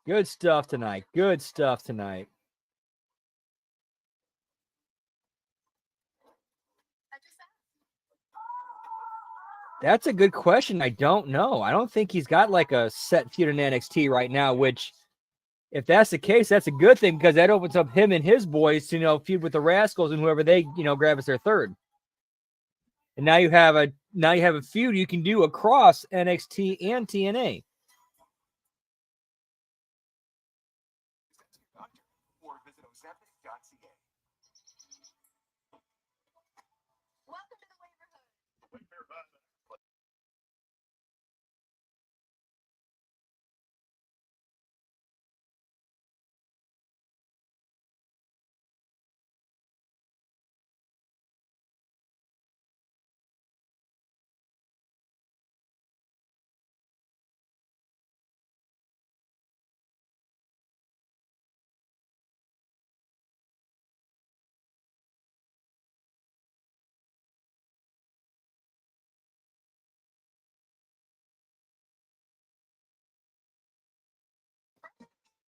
Good stuff tonight. Good stuff tonight. That's a good question. I don't know. I don't think he's got like a set feud in NXT right now, which if that's the case, that's a good thing because that opens up him and his boys to, feud with the Rascals and whoever they, grab as their third. And now you have a feud you can do across NXT and TNA. Or visit ozempic.ca. Welcome to the neighborhood.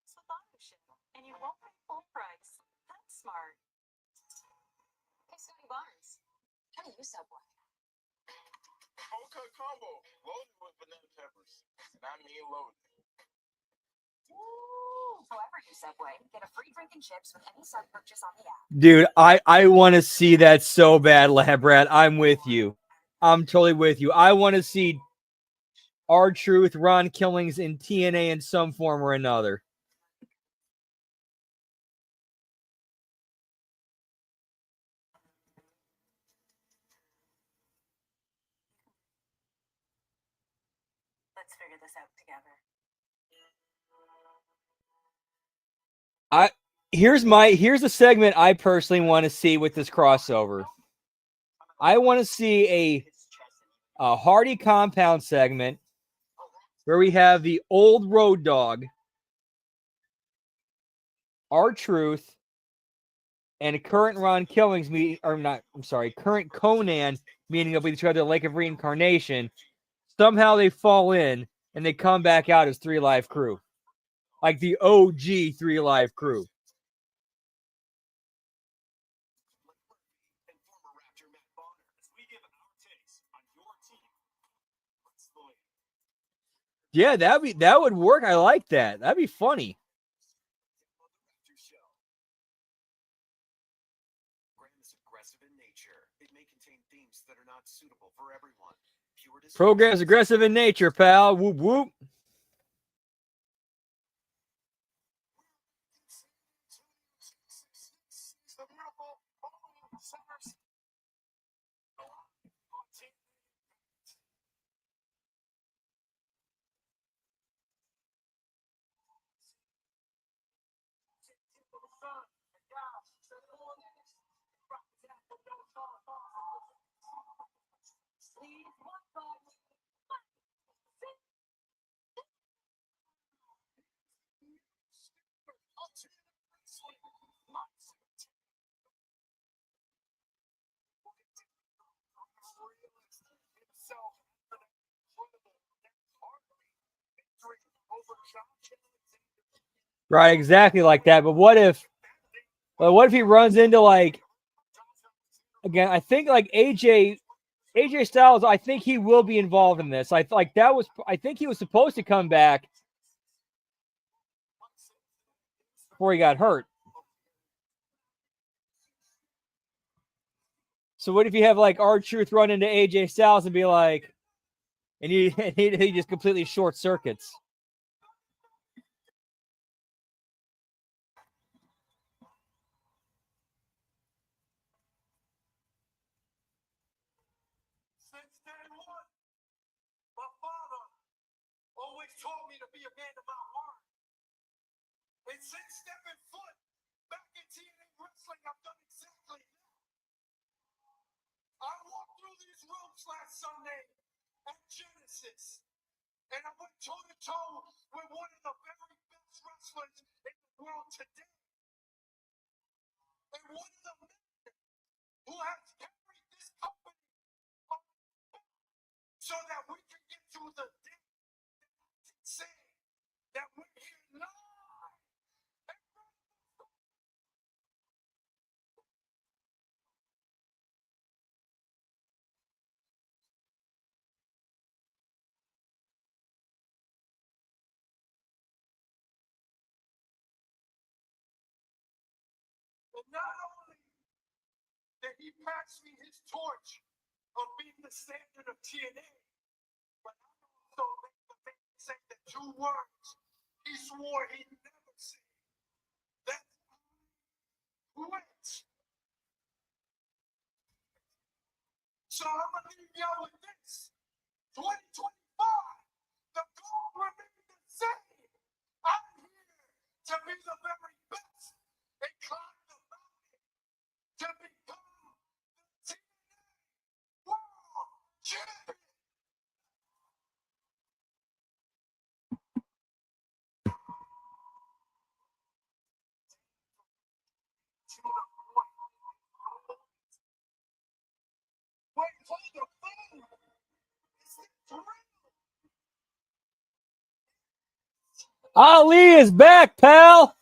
It's the Thongo Show, and you won't pay full price. That's smart. Hey, Scotty Barnes, how do you Subway? Okay, combo. Loaded with banana peppers. And I mean loaded. However you Subway, get a free drink and chips with any sub purchase on the app. Dude, I want to see that so bad, Labrat. I'm with you. I'm totally with you. I want to see R-Truth, Ron Killings in TNA in some form or another. Let's figure this out together. Here's a segment I personally want to see with this crossover. I want to see a Hardy Compound segment where we have the old Road Dogg, R-Truth, and current Ron Killings current Conan meeting up with each other at Lake of Reincarnation. Somehow they fall in and they come back out as 3 Live Crew. Like the OG 3 Live Crew. And former Raptor Matt Bonner as we give our takes on your team. Let's go. Yeah, that would work. I like that. That'd be funny. Program's aggressive in nature. It may contain themes that are not suitable for everyone. Program's aggressive in nature, pal. Whoop whoop. Right, exactly like that. But what if he runs into again? I think AJ Styles. I think he will be involved in this. I think he was supposed to come back before he got hurt. So what if you have R-Truth run into AJ Styles and be like, and he just completely short circuits? Since day one, my father always taught me to be a man of my word. And since stepping foot back in TNA wrestling, I've done exactly that. I walked through these rooms last Sunday at Genesis, and I went toe-to-toe with one of the very best wrestlers in the world today. And one of the men who has carried this company so that we can get to the day say that we're here live. And not only did he pass me his torch of being the standard of TNA, but I also made the man say the 2 words he swore he'd never say. That's quit. So I'm going to leave y'all with this. 2025, the goal remains the same. I'm here to be the very best and climb the mountain to become the TNA World Champion. Wait, hold the phone. Is it real? Ali is back, pal.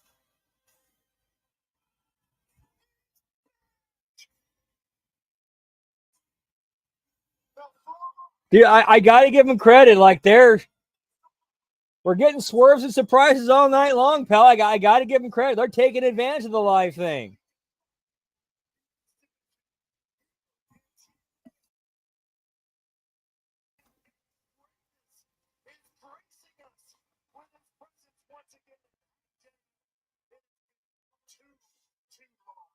Dude, I gotta give him credit. We're getting swerves and surprises all night long, pal. I gotta give him credit. They're taking advantage of the live thing. Embracing us with his presence once again. Too long.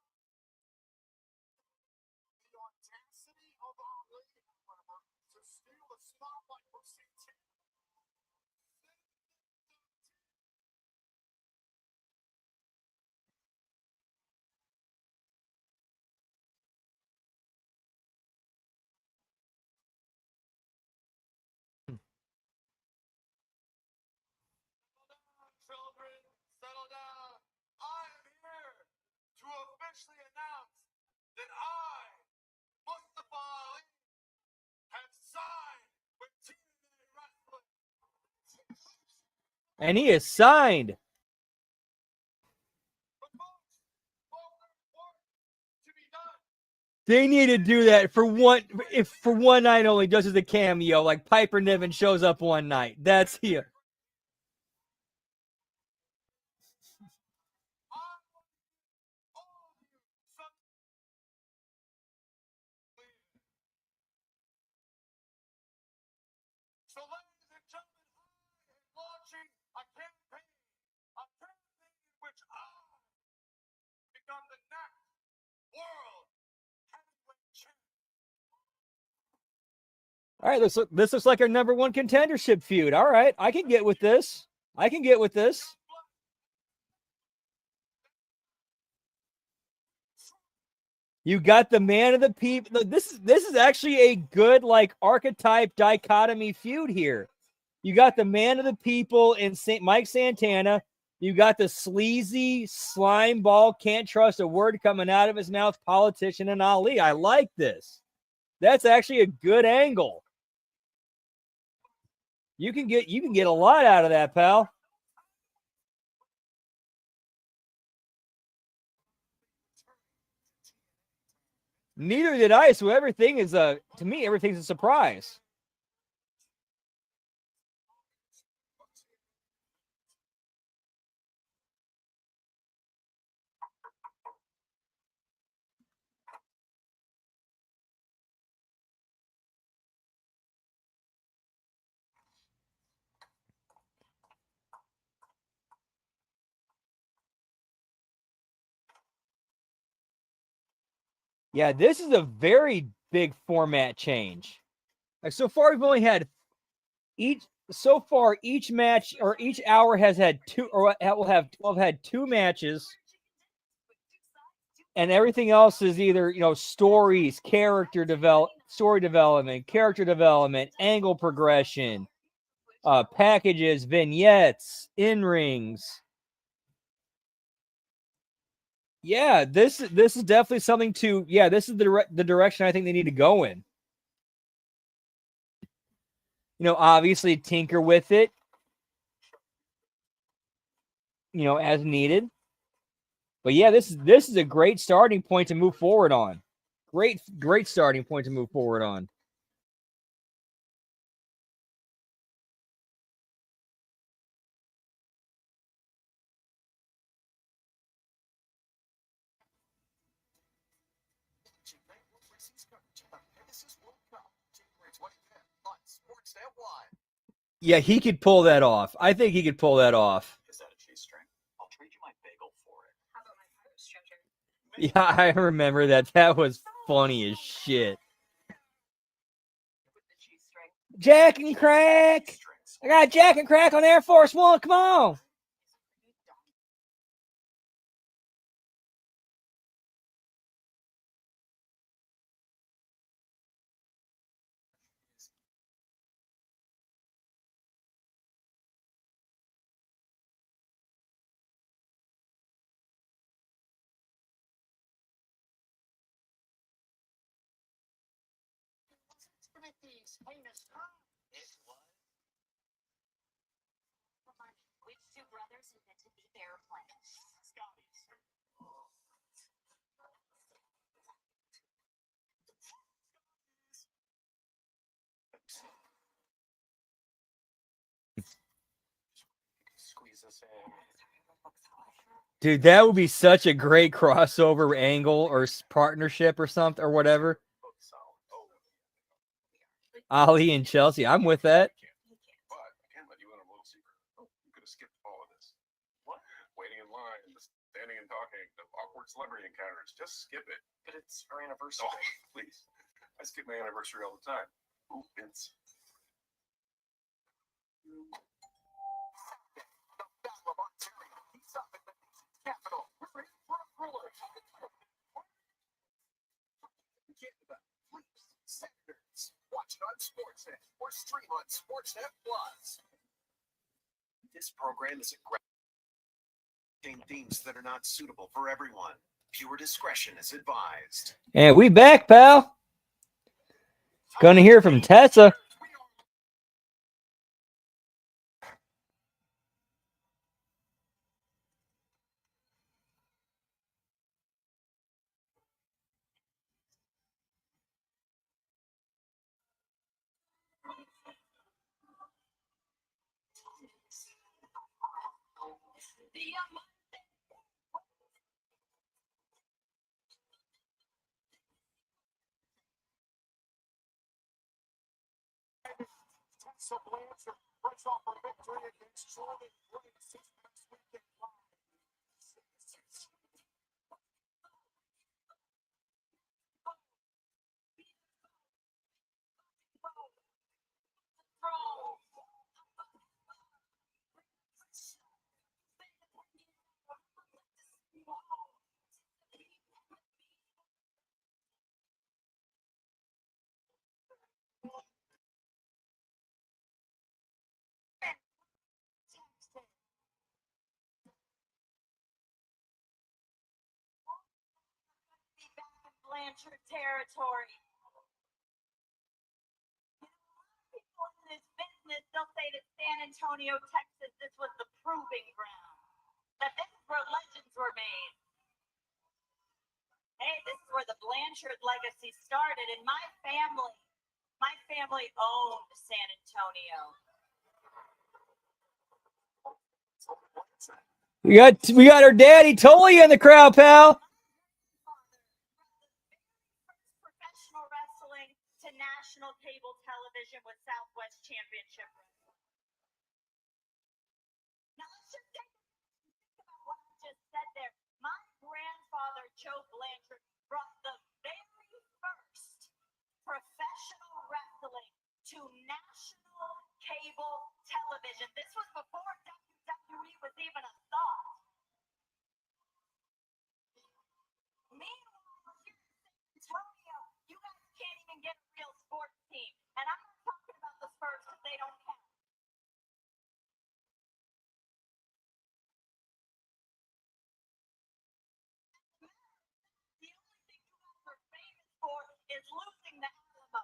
The audacity of our lady, however, to steal the spotlight from CT. And he is signed. They need to do that for one night only, just as a cameo, like Piper Niven shows up one night. That's here. So, ladies and gentlemen, I am launching a campaign in which I become the next world heavyweight champion. All right, this looks like our number one contendership feud. All right, I can get with this. You got the man of the people. This is actually a good like archetype dichotomy feud here. You got the man of the people in Mike Santana. You got the sleazy slime ball, can't trust a word coming out of his mouth politician in Ali. I like this. That's actually a good angle. You can get a lot out of that, pal. Neither did I, so everything is to me, everything's a surprise. Yeah, this is a very big format change. Like so far, we've only had each match or each hour has had two, or will have 12 had two matches, and everything else is either stories, story development, character development, angle progression, packages, vignettes, in rings. Yeah, this is definitely something to. Yeah, this is the direction I think they need to go in. Obviously tinker with it, as needed. But yeah, this is a great starting point to move forward on. Great starting point to move forward on. Yeah, he could pull that off. I think he could pull that off. Is that a cheese string? I'll trade you my bagel for it. How about my purse, Ginger? Yeah, I remember that. That was funny as shit. With the cheese string. Jack and Crack. I got Jack and Crack on Air Force One. Come on. Which two brothers invented the airplane? Squeeze us in. Dude, that would be such a great crossover angle or partnership or something or whatever. Ali and Chelsea. I'm with that. But I can let you in on a little secret. You could have skipped all of this. What? Waiting in line, the standing and talking, the awkward celebrity encounters. Just skip it. But it's our anniversary. Oh, please. I skip my anniversary all the time. Ooh, it's. Watch it on Sportsnet or stream on Sportsnet Plus. This program is aggressive themes that are not suitable for everyone. Viewer discretion is advised. And we back, pal. Gonna hear from Tessa. Tessa Blanchard breaks off her victory against Jordan Grace next weekend. Be back in Blanchard territory. People in this business, they'll say that San Antonio, Texas, this was the proving ground. That this is where legends were made. Hey, this is where the Blanchard legacy started. And my family owned San Antonio. We got our daddy Tully in the crowd, pal. Professional wrestling to national cable television with Southwest Championship Wrestling. Now let's just think about what I just said there. My grandfather, Joe Blanchard, brought the very first professional wrestling to national cable television. This was before WWE was even a thought. Meanwhile, here in San Antonio, you guys can't even get a real sports team. And I'm not talking about the Spurs because they don't count. The only thing you guys are famous for is losing the Alamo.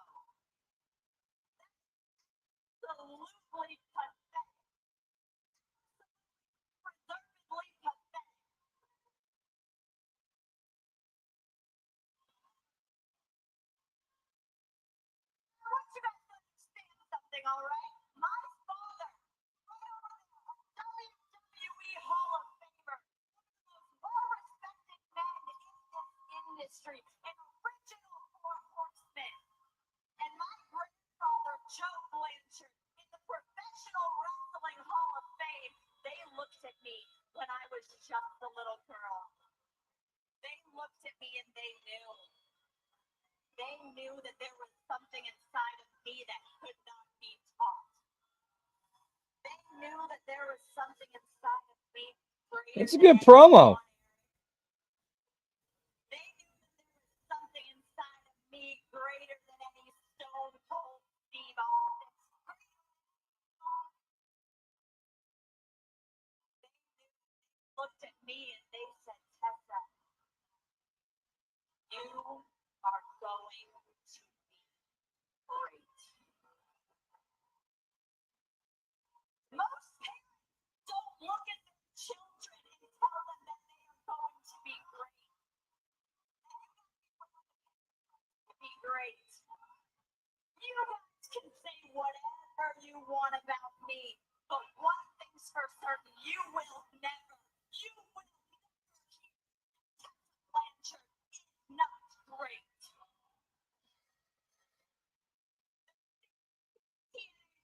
That's absolutely pathetic. Reservedly pathetic. I want you guys to understand something, all right? My father, WWE Hall of Famer, one of the most well-respected men in this industry, an original Four Horsemen. And my grandfather, Joe Blanchard, in the Professional Wrestling Hall of Fame, they looked at me when I was just a little girl. They looked at me and they knew. They knew that there was something inside of me that could not be taught. They knew that there was something inside of me. It's a good promo. They knew that there was something inside of me greater than any Stone Cold Steve Austin. They looked at me and they said, Tessa, you are going to be great. Most parents don't look at their children and tell them that they are going to be great. To be great. You guys can say whatever you want about me, but one thing's for certain, you will never keep Blanchard is not great.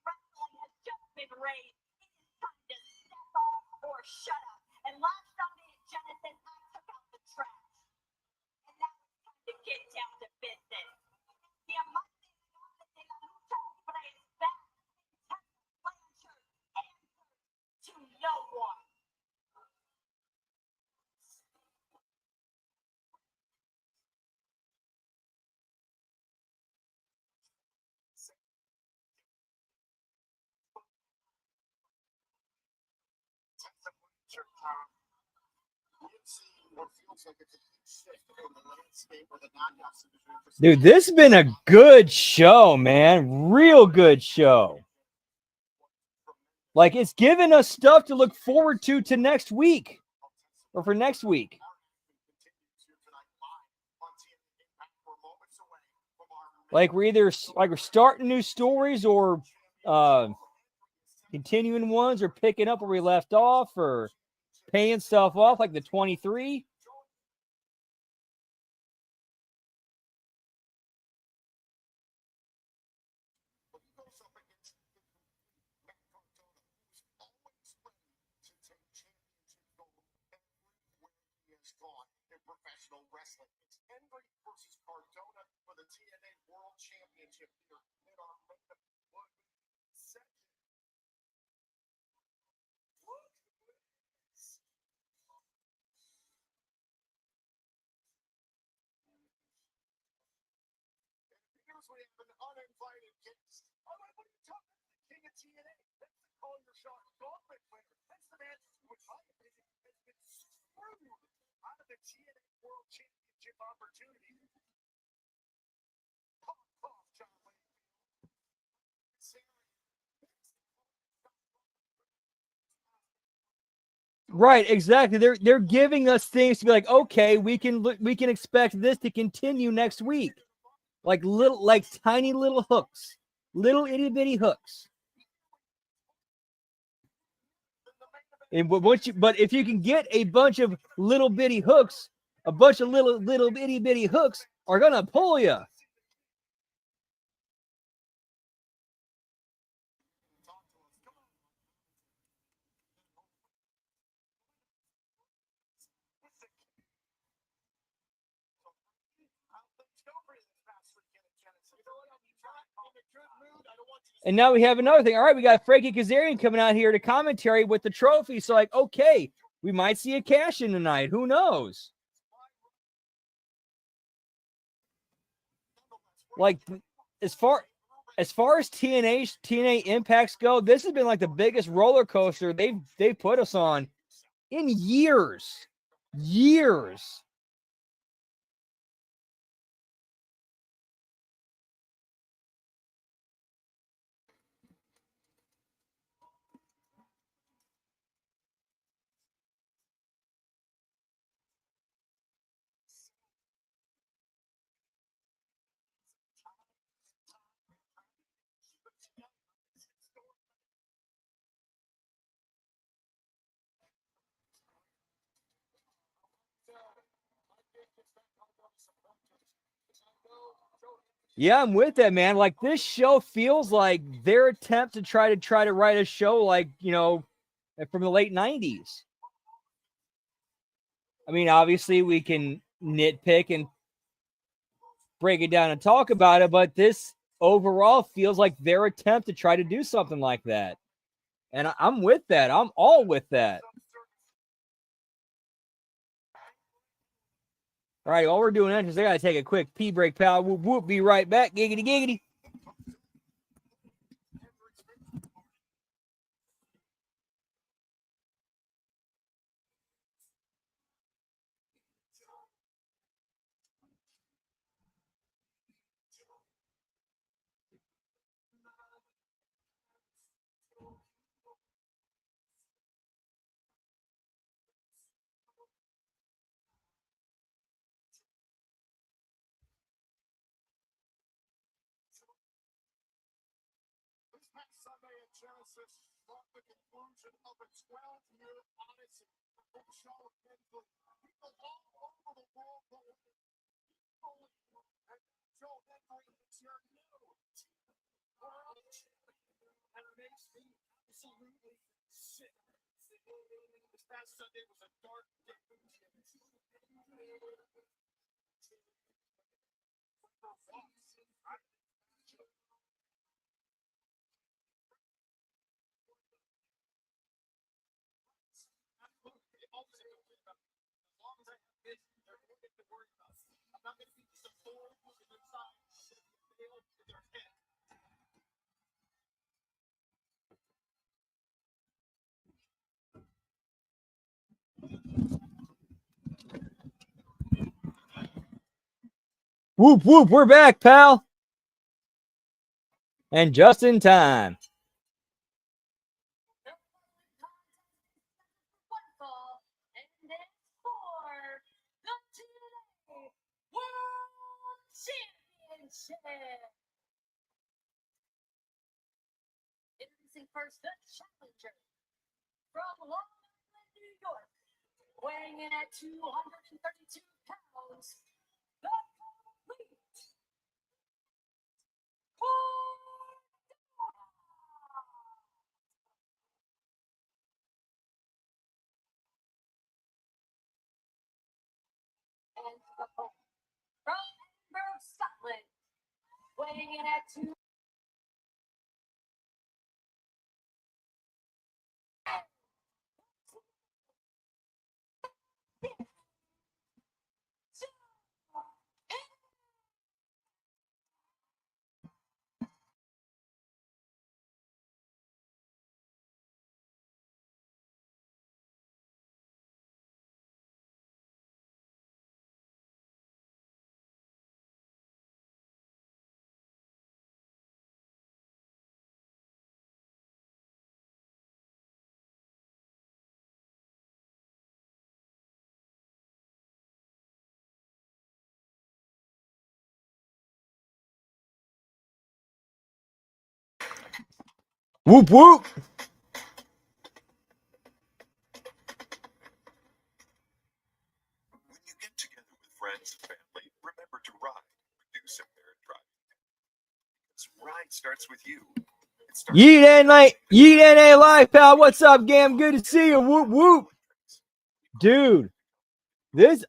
Wrestling has just been raised. It is time to step up or shut up. And last Sunday at Genesis, I took out the trash. And now it's time to get down to business. The amante de la lucha libre is back. Blanchard answers to no one. Tessa Blanchard, we've seen what feels like a complete shift in the landscape of the knockouts division. Dude, this has been a good show, man. Real good show. Like, it's given us stuff to look forward to next week. Or for next week. Like, we're starting new stories or continuing ones or picking up where we left off or paying stuff off, like the 23. Professional wrestling. It's Henry versus Cardona for the TNA World Championship here in our main section. Look at this. It appears we have an uninvited guest. All right, what are you talking about? The king of TNA. That's the call your shot gauntlet winner. That's the man who, in my opinion, has been screwed out of the TNA World Championship opportunity. Cough, cough, John Wayne. Right, exactly. They're giving us things to be like, okay, we can expect this to continue next week, like tiny little hooks, little itty bitty hooks. And but if you can get a bunch of little bitty hooks, a bunch of little itty bitty hooks are gonna pull you. And now we have another thing. All right, we got Frankie Kazarian coming out here to commentary with the trophy. So, like, okay, we might see a cash in tonight. Who knows? Like, as far as TNA impacts go, this has been like the biggest roller coaster they've put us on in years. Years. Yeah, I'm with that, man. Like, this show feels like their attempt to try to write a show like, from the late 90s. I mean, obviously we can nitpick and break it down and talk about it, but this overall feels like their attempt to try to do something like that. And I'm with that. I'm all with that. All right, while we're doing that, because I got to take a quick pee break, pal. Whoop, whoop, be right back. Giggity, giggity. This past Sunday at Genesis marked the conclusion of a 12-year odyssey from Shawn Hensley. People all over the world believe and Joe Henry is your new world champion. And it makes me absolutely sick. This past Sunday was a dark day for Genesis. Whoop, whoop, we're back, pal. And just in time. One fall, and then for the TNA World Championship. Introducing first the challenger from Long Island, New York, weighing in at 232 pounds, the complete and the from Edinburgh, Scotland, weighing in at 2. Whoop whoop. When you get together with friends and family, remember to ride, reduce impaired driving. Because ride starts with you. It starts Yeet NA Live, pal. What's up, Gam? Good to see you. Whoop whoop. Dude,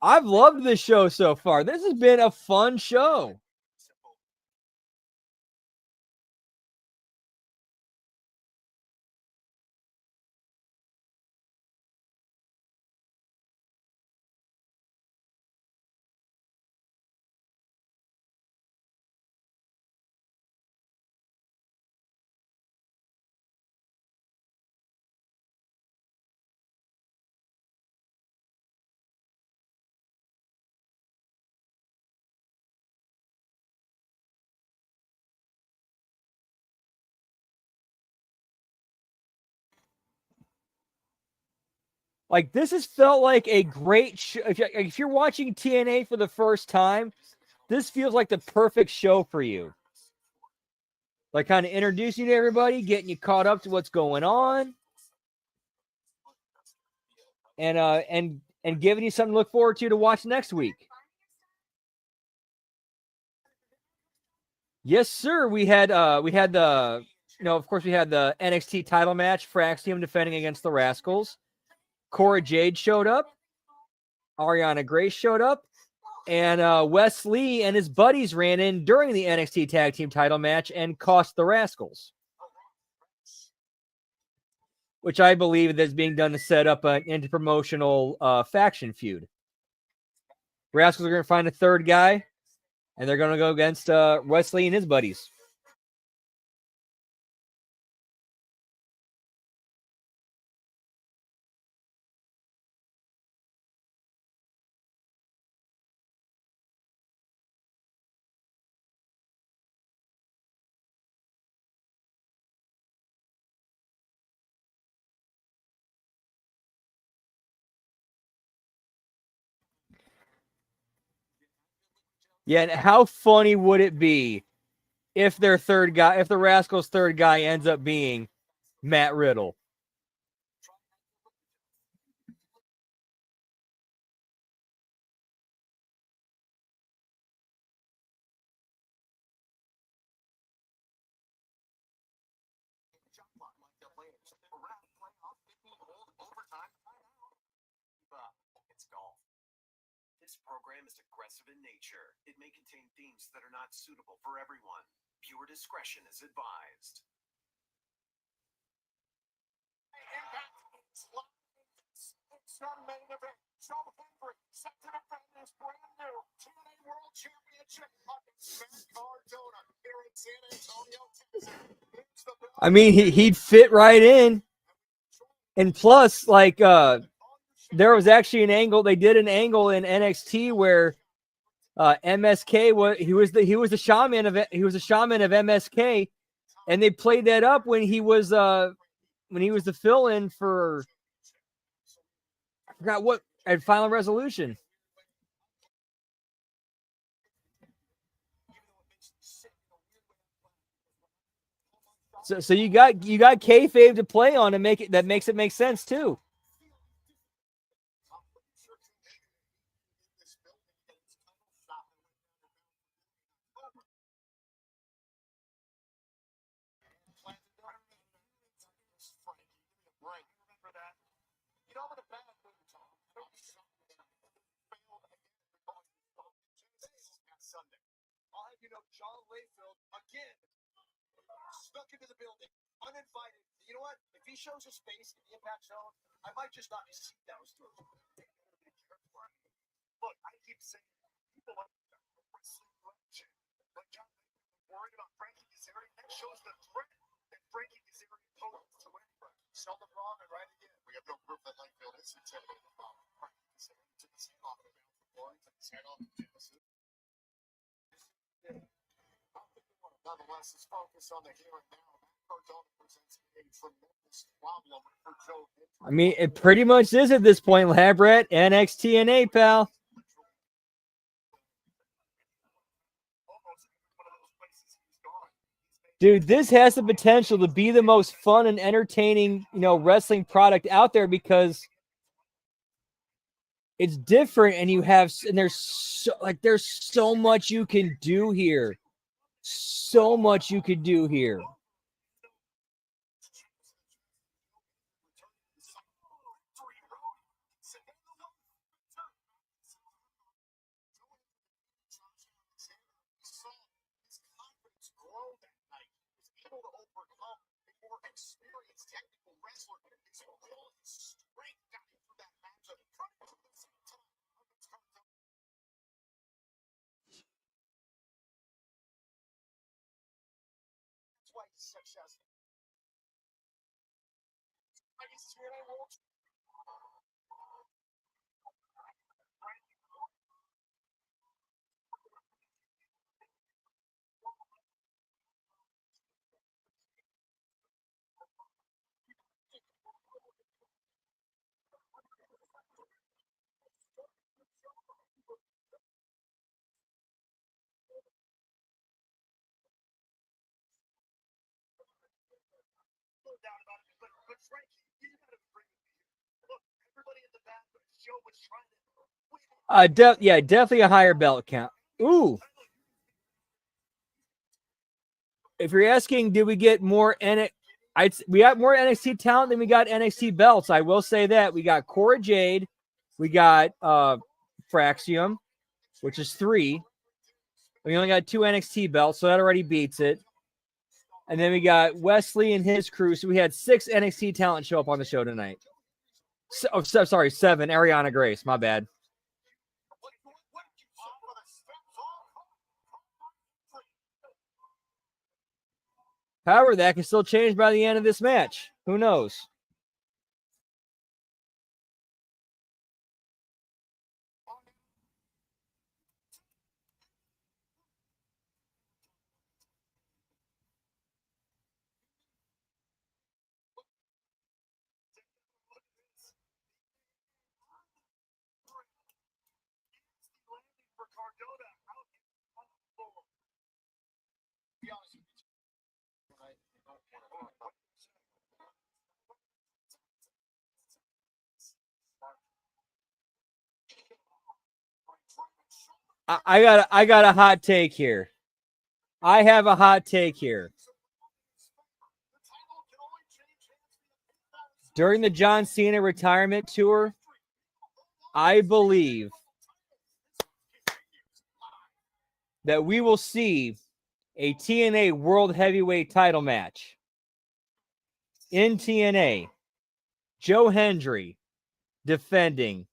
I've loved this show so far. This has been a fun show. Like, this has felt like a great show. If you're watching TNA for the first time, this feels like the perfect show for you. Like, kind of introducing you to everybody, getting you caught up to what's going on, and giving you something to look forward to watch next week. Yes, sir. We had the, of course, we had the NXT title match, Fraxium defending against the Rascals. Cora Jade showed up. Ariana Grace showed up. And Wes Lee and his buddies ran in during the NXT Tag Team title match and cost the Rascals. Which I believe is being done to set up an interpromotional faction feud. Rascals are going to find a third guy, and they're going to go against Wes Lee and his buddies. Yeah, and how funny would it be if their third guy, if the Rascals' third guy ends up being Matt Riddle? It's golf. This program is aggressive in nature. It may contain themes that are not suitable for everyone. Viewer discretion is advised. Main event. Joe Hendry set to defend his brand new TNA World Championship against Matt Cardona here in San Antonio, Texas. I mean, he'd fit right in. And plus, like, there was actually an angle. They did an angle in NXT where MSK was the shaman of MSK, and they played that up when he was the fill-in for, I forgot what, at Final Resolution. So you got kayfabe to play on and makes it make sense too. know, John Layfield, again, snuck into the building, uninvited. You know what? If he shows his face in the impact zone, I might just knock his seat down his throat. Look, I keep saying, people like wrestling legend, like John Layfield, worried about Frankie Kazarian. That shows the threat that Frankie Kazarian poses to anybody. Seldom wrong and right again. We have no proof that Layfield is intimidated about Frankie Kazarian to the seat off the bounce the head off the Genesis. Nonetheless, his focus on the here and now. Cardona presents a tremendous problem for Joe Hendry. I mean, it pretty much is at this point, Labrat. NXT&A, pal. Dude, this has the potential to be the most fun and entertaining, wrestling product out there because it's different and there's so much you can do here. So much you could do here. Successful. Doubt about it, but Frankie, you gotta agree with me. Look, everybody in the back, Joe was trying to win. Definitely a higher belt count. Ooh. If you're asking, did we get more we got more NXT talent than we got NXT belts. I will say that. We got Cora Jade. We got Fraxium, which is 3. We only got 2 NXT belts, so that already beats it. And then we got Wesley and his crew. So we had 6 NXT talent show up on the show tonight. Sorry, 7. Ariana Grace. My bad. However, that can still change by the end of this match. Who knows? I got a hot take here. I have a hot take here. During the John Cena retirement tour, I believe that we will see a TNA World Heavyweight title match. In TNA, Joe Hendry defending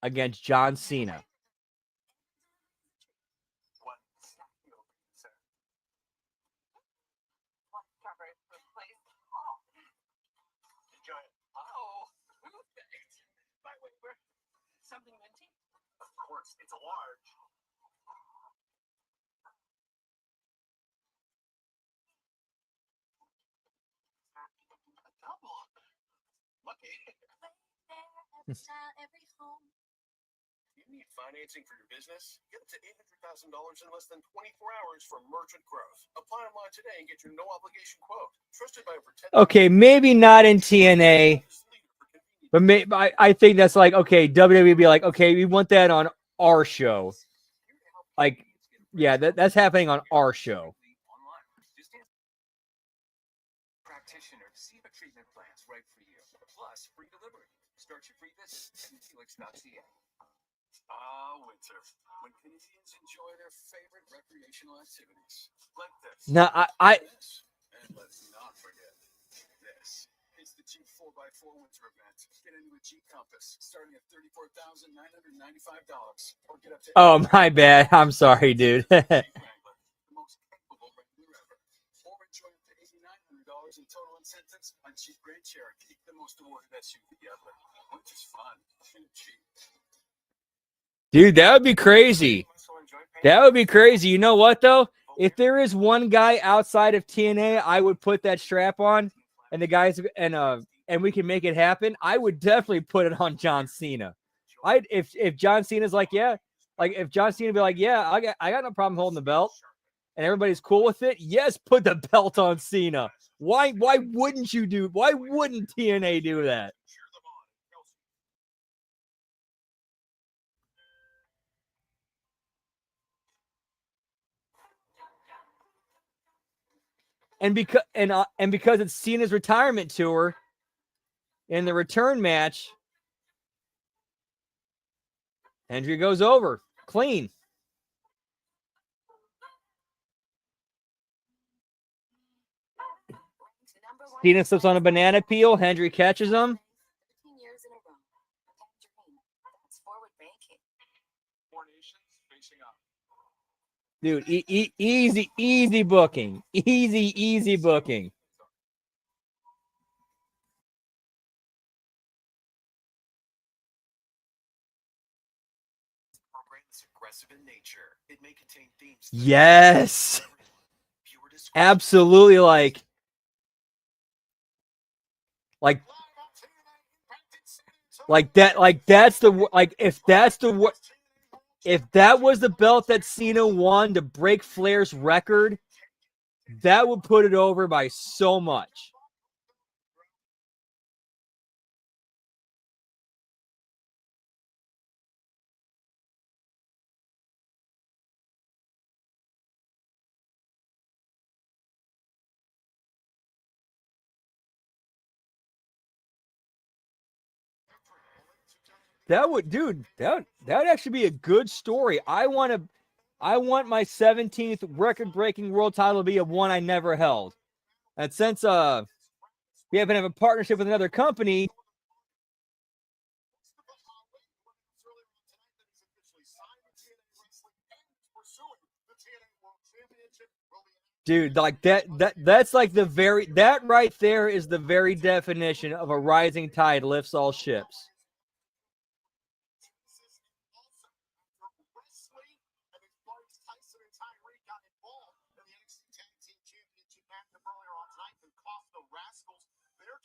against John Cena. Something minty? Of course, it's a large. A double. Lucky. You need financing for your business? Get up to $800,000 in less than 24 hours from Merchant Growth. Apply online today and get your no obligation quote. Trusted by over 10. Okay, maybe not in TNA. But I think that's like, okay, WWE be like, okay, we want that on our show. Like, yeah, that's happening on our show. Practitioner, see if a treatment plan's right for you. Plus, free delivery. Start your free visit at Felix.ca. Oh, it's answer. When Canadians enjoy their favorite recreational activities. Like this. Now, I This, and let's not forget this. It's the Jeep 4x4 winter event. Get into a Jeep Compass starting at $34,995. Or get up to oh my bad. I'm sorry, dude. Jeep Wrangler, the most capable Wrangler ever. Or enjoy up to $8,900 in total incentives on Jeep Grand Cherokee, the most awarded SUV ever. Which is fun. Jeep. Dude, that would be crazy. Also enjoy painting. That would be crazy. You know what though? If there is one guy outside of TNA, I would put that strap on, and the guys and we can make it happen. I would definitely put it on John Cena. If John Cena's like, yeah, like if John Cena be like, yeah, I got no problem holding the belt, and everybody's cool with it. Yes, put the belt on Cena. Why wouldn't you do? Why wouldn't TNA do that? And because it's Cena's retirement tour in the return match, Hendry goes over clean. Cena slips on a banana peel. Hendry catches him. 13 years in a row. Tangerine. That's forward banking. Four nations facing up. Dude, easy booking. Easy booking. Program is aggressive in nature. It may contain themes. Yes. Viewer discretion. Absolutely, like that, like that's the like if that was the belt that Cena won to break Flair's record, that would put it over by so much. That would, dude, that would actually be a good story. I want my 17th record-breaking world title to be a one I never held. And since we happen to have a partnership with another company, dude, like that's like that right there is the very definition of a rising tide lifts all ships.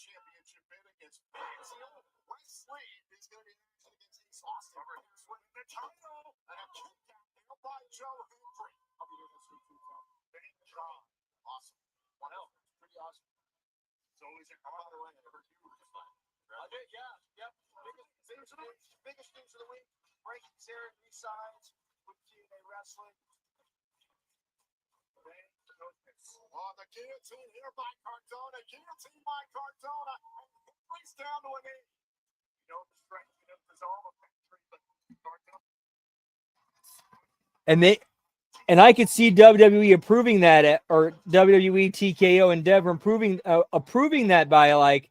Championship bid against Wesley is going to be against Austin. Winning the title and a kick out there by Joe Hendry. I'll be here this week too, Tom. Thank God. Awesome. What else? It's pretty awesome. It's always a by the way, I heard you were just fine. I did, yeah. Yep. Biggest news of the week. Breaking Sarah resigns with TNA Wrestling. On the guillotine here by Cardona. Guillotine by Cardona. He's down to a knee. You know the strength, you know the resolve of victory, but Cardona. And I could see WWE approving that, or WWE TKO Endeavor approving that by like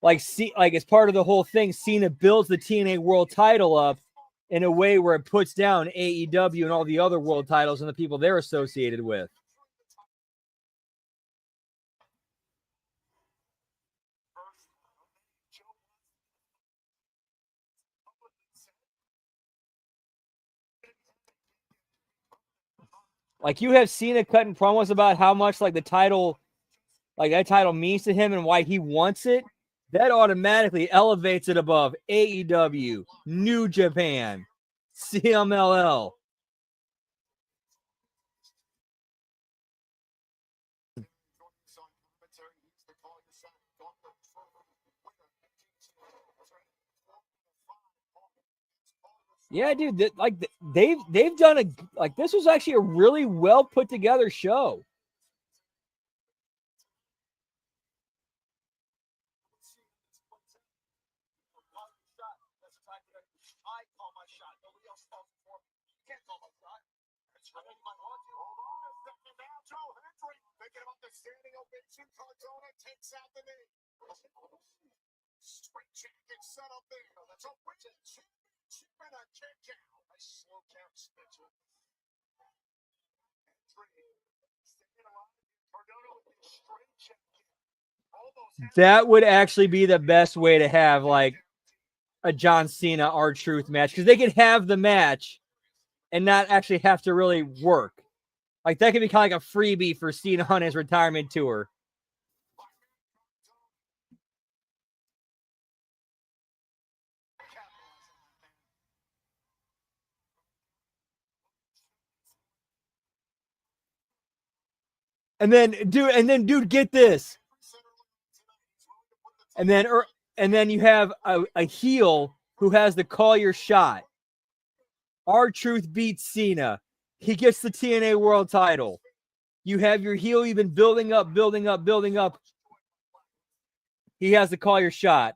as part of the whole thing. Cena builds the TNA World Title up in a way where it puts down AEW and all the other world titles and the people they're associated with. Like you have Cena cutting promos about how much like the title, like that title means to him and why he wants it. That automatically elevates it above AEW, New Japan, CMLL. Yeah, dude. They've done this was actually a really well put together show. Hold on a second now, Joe Hendry. Thinking about the standing ovation. Cardona takes out the knee. Straight jacket set up there. That's a win championship and a kick out. A slow count, Spencer. Hendry staying alive. Cardona with the straight jacket. That would actually be the best way to have like a John Cena R-Truth match, because they could have the match and not actually have to really work. Like that could be kind of like a freebie for Cena on his retirement tour. And then, dude, get this. And then you have a heel who has the call your shot. R-Truth beats Cena. He gets the TNA World Title. You have your heel you've been building up. He has to call your shot.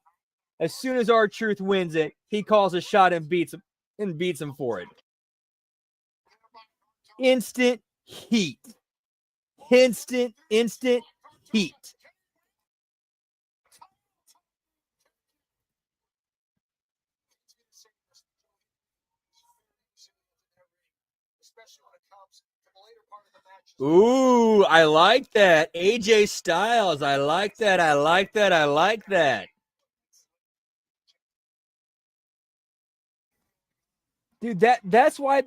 As soon as R-Truth wins it, he calls a shot and beats him for it. Instant heat. Instant heat. Ooh, I like that. AJ Styles. I like that. Dude, that's why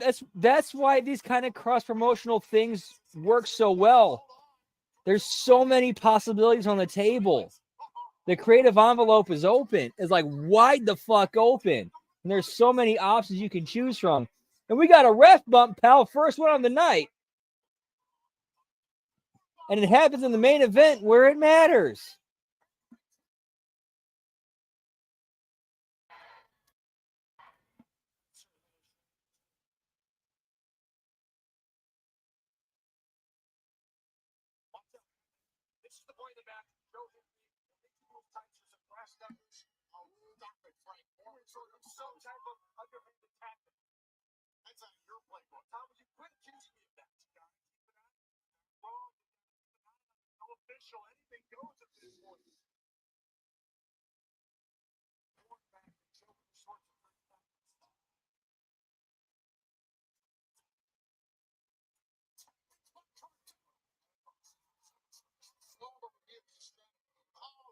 these kind of cross-promotional things work so well. There's so many possibilities on the table. The creative envelope is open. It's like wide the fuck open. And there's so many options you can choose from. And we got a ref bump, pal. First one on the night. And it happens in the main event where it matters. This is the point of the match. Joe Hendry, those types of brass knuckles. Stop it, Frank. Some type of underhanded tactic. That's on your playbook. How would you quit accusing me of that? Wrong. No official. Anything goes at this point.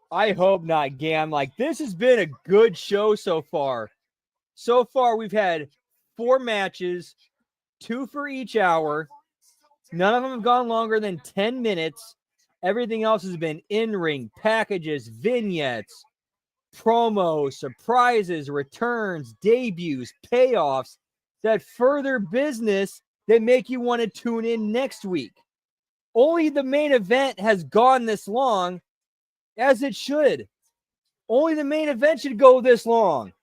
I hope not, Gam. Like, this has been a good show so far. So far, we've had 4 matches, 2 for each hour. None of them have gone longer than 10 minutes. Everything else has been in-ring, packages, vignettes, promos, surprises, returns, debuts, payoffs, that further business that make you want to tune in next week. Only the main event has gone this long, as it should. Only the main event should go this long.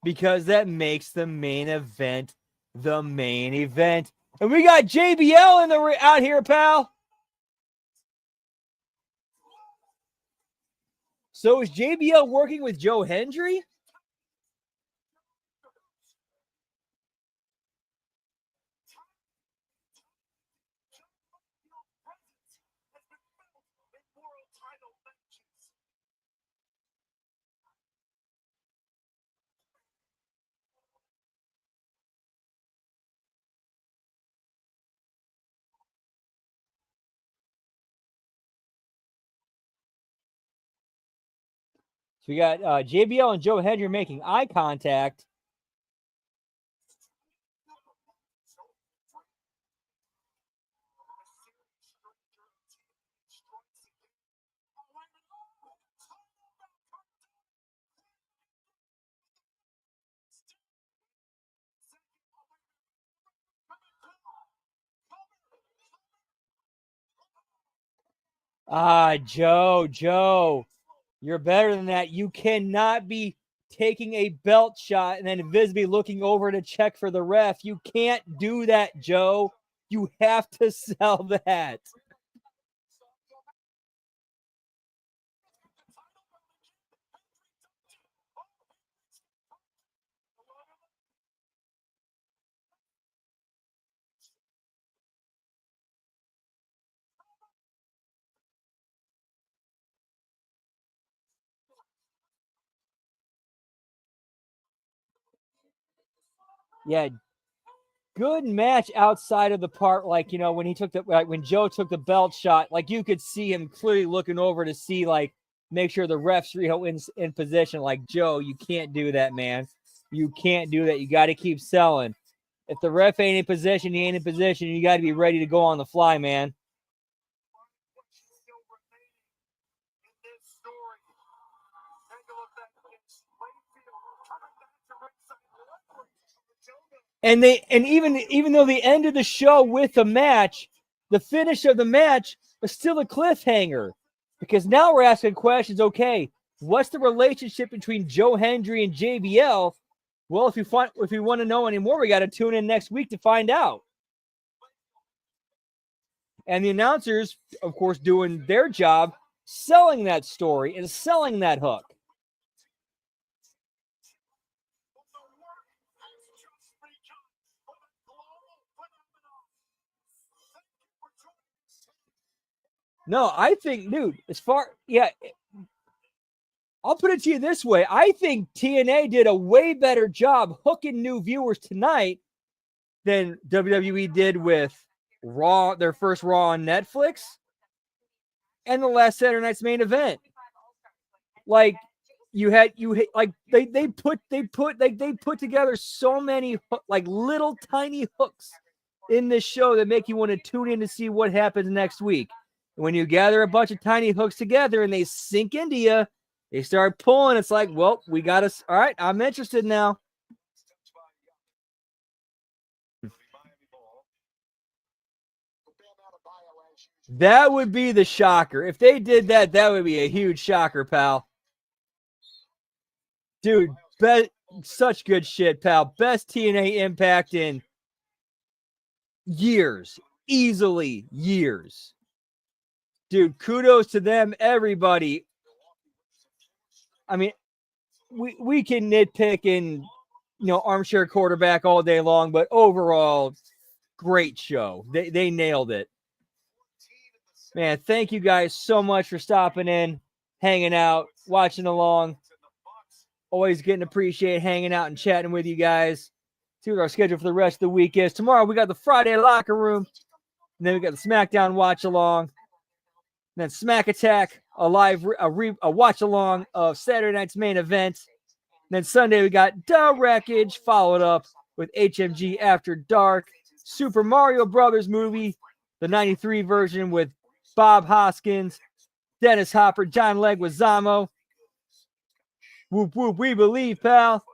Because that makes the main event the main event. And we got JBL out here, pal. So is JBL working with Joe Hendry? So we got JBL and Joe Hendry making eye contact. Joe, you're better than that. You cannot be taking a belt shot and then visibly looking over to check for the ref. You can't do that, Joe. You have to sell that. Yeah, good match outside of the part, like, you know, when he took the, like, when Joe took the belt shot, like, you could see him clearly looking over to see, like, make sure the ref's, you know, in position. Like, Joe, you can't do that, man. You can't do that. You got to keep selling. If the ref ain't in position, he ain't in position. You got to be ready to go on the fly, man. And even though they ended the show with a match, the finish of the match was still a cliffhanger, because now we're asking questions. Okay, what's the relationship between Joe Hendry and JBL? Well, if you want to know anymore, we got to tune in next week to find out. And the announcers, of course, doing their job, selling that story and selling that hook. No, I think, dude, I'll put it to you this way. I think TNA did a way better job hooking new viewers tonight than WWE did with Raw, their first Raw on Netflix, and the last Saturday night's main event. Like, they put together so many like little tiny hooks in this show that make you want to tune in to see what happens next week. When you gather a bunch of tiny hooks together and they sink into you, they start pulling. It's like, well, we got to. All right, I'm interested now. That would be the shocker. If they did that, that would be a huge shocker, pal. Dude, such good shit, pal. Best TNA Impact in years. Easily years. Dude, kudos to them, everybody. I mean, we can nitpick and, you know, armchair quarterback all day long, but overall, great show. They nailed it. Man, thank you guys so much for stopping in, hanging out, watching along. Always getting appreciate hanging out and chatting with you guys. See what our schedule for the rest of the week is. Tomorrow we got the Friday Locker Room. And then we got the SmackDown Watch-Along. Then Smack Attack, a watch-along of Saturday night's main event. And then Sunday we got The Wreckage, followed up with HMG After Dark. Super Mario Brothers movie, the 93 version with Bob Hoskins, Dennis Hopper, John Leguizamo. Whoop, whoop, we believe, pal.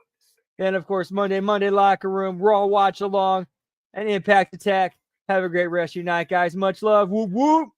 And, of course, Monday Locker Room, Raw Watch-Along, and Impact Attack. Have a great rest of your night, guys. Much love. Whoop, whoop.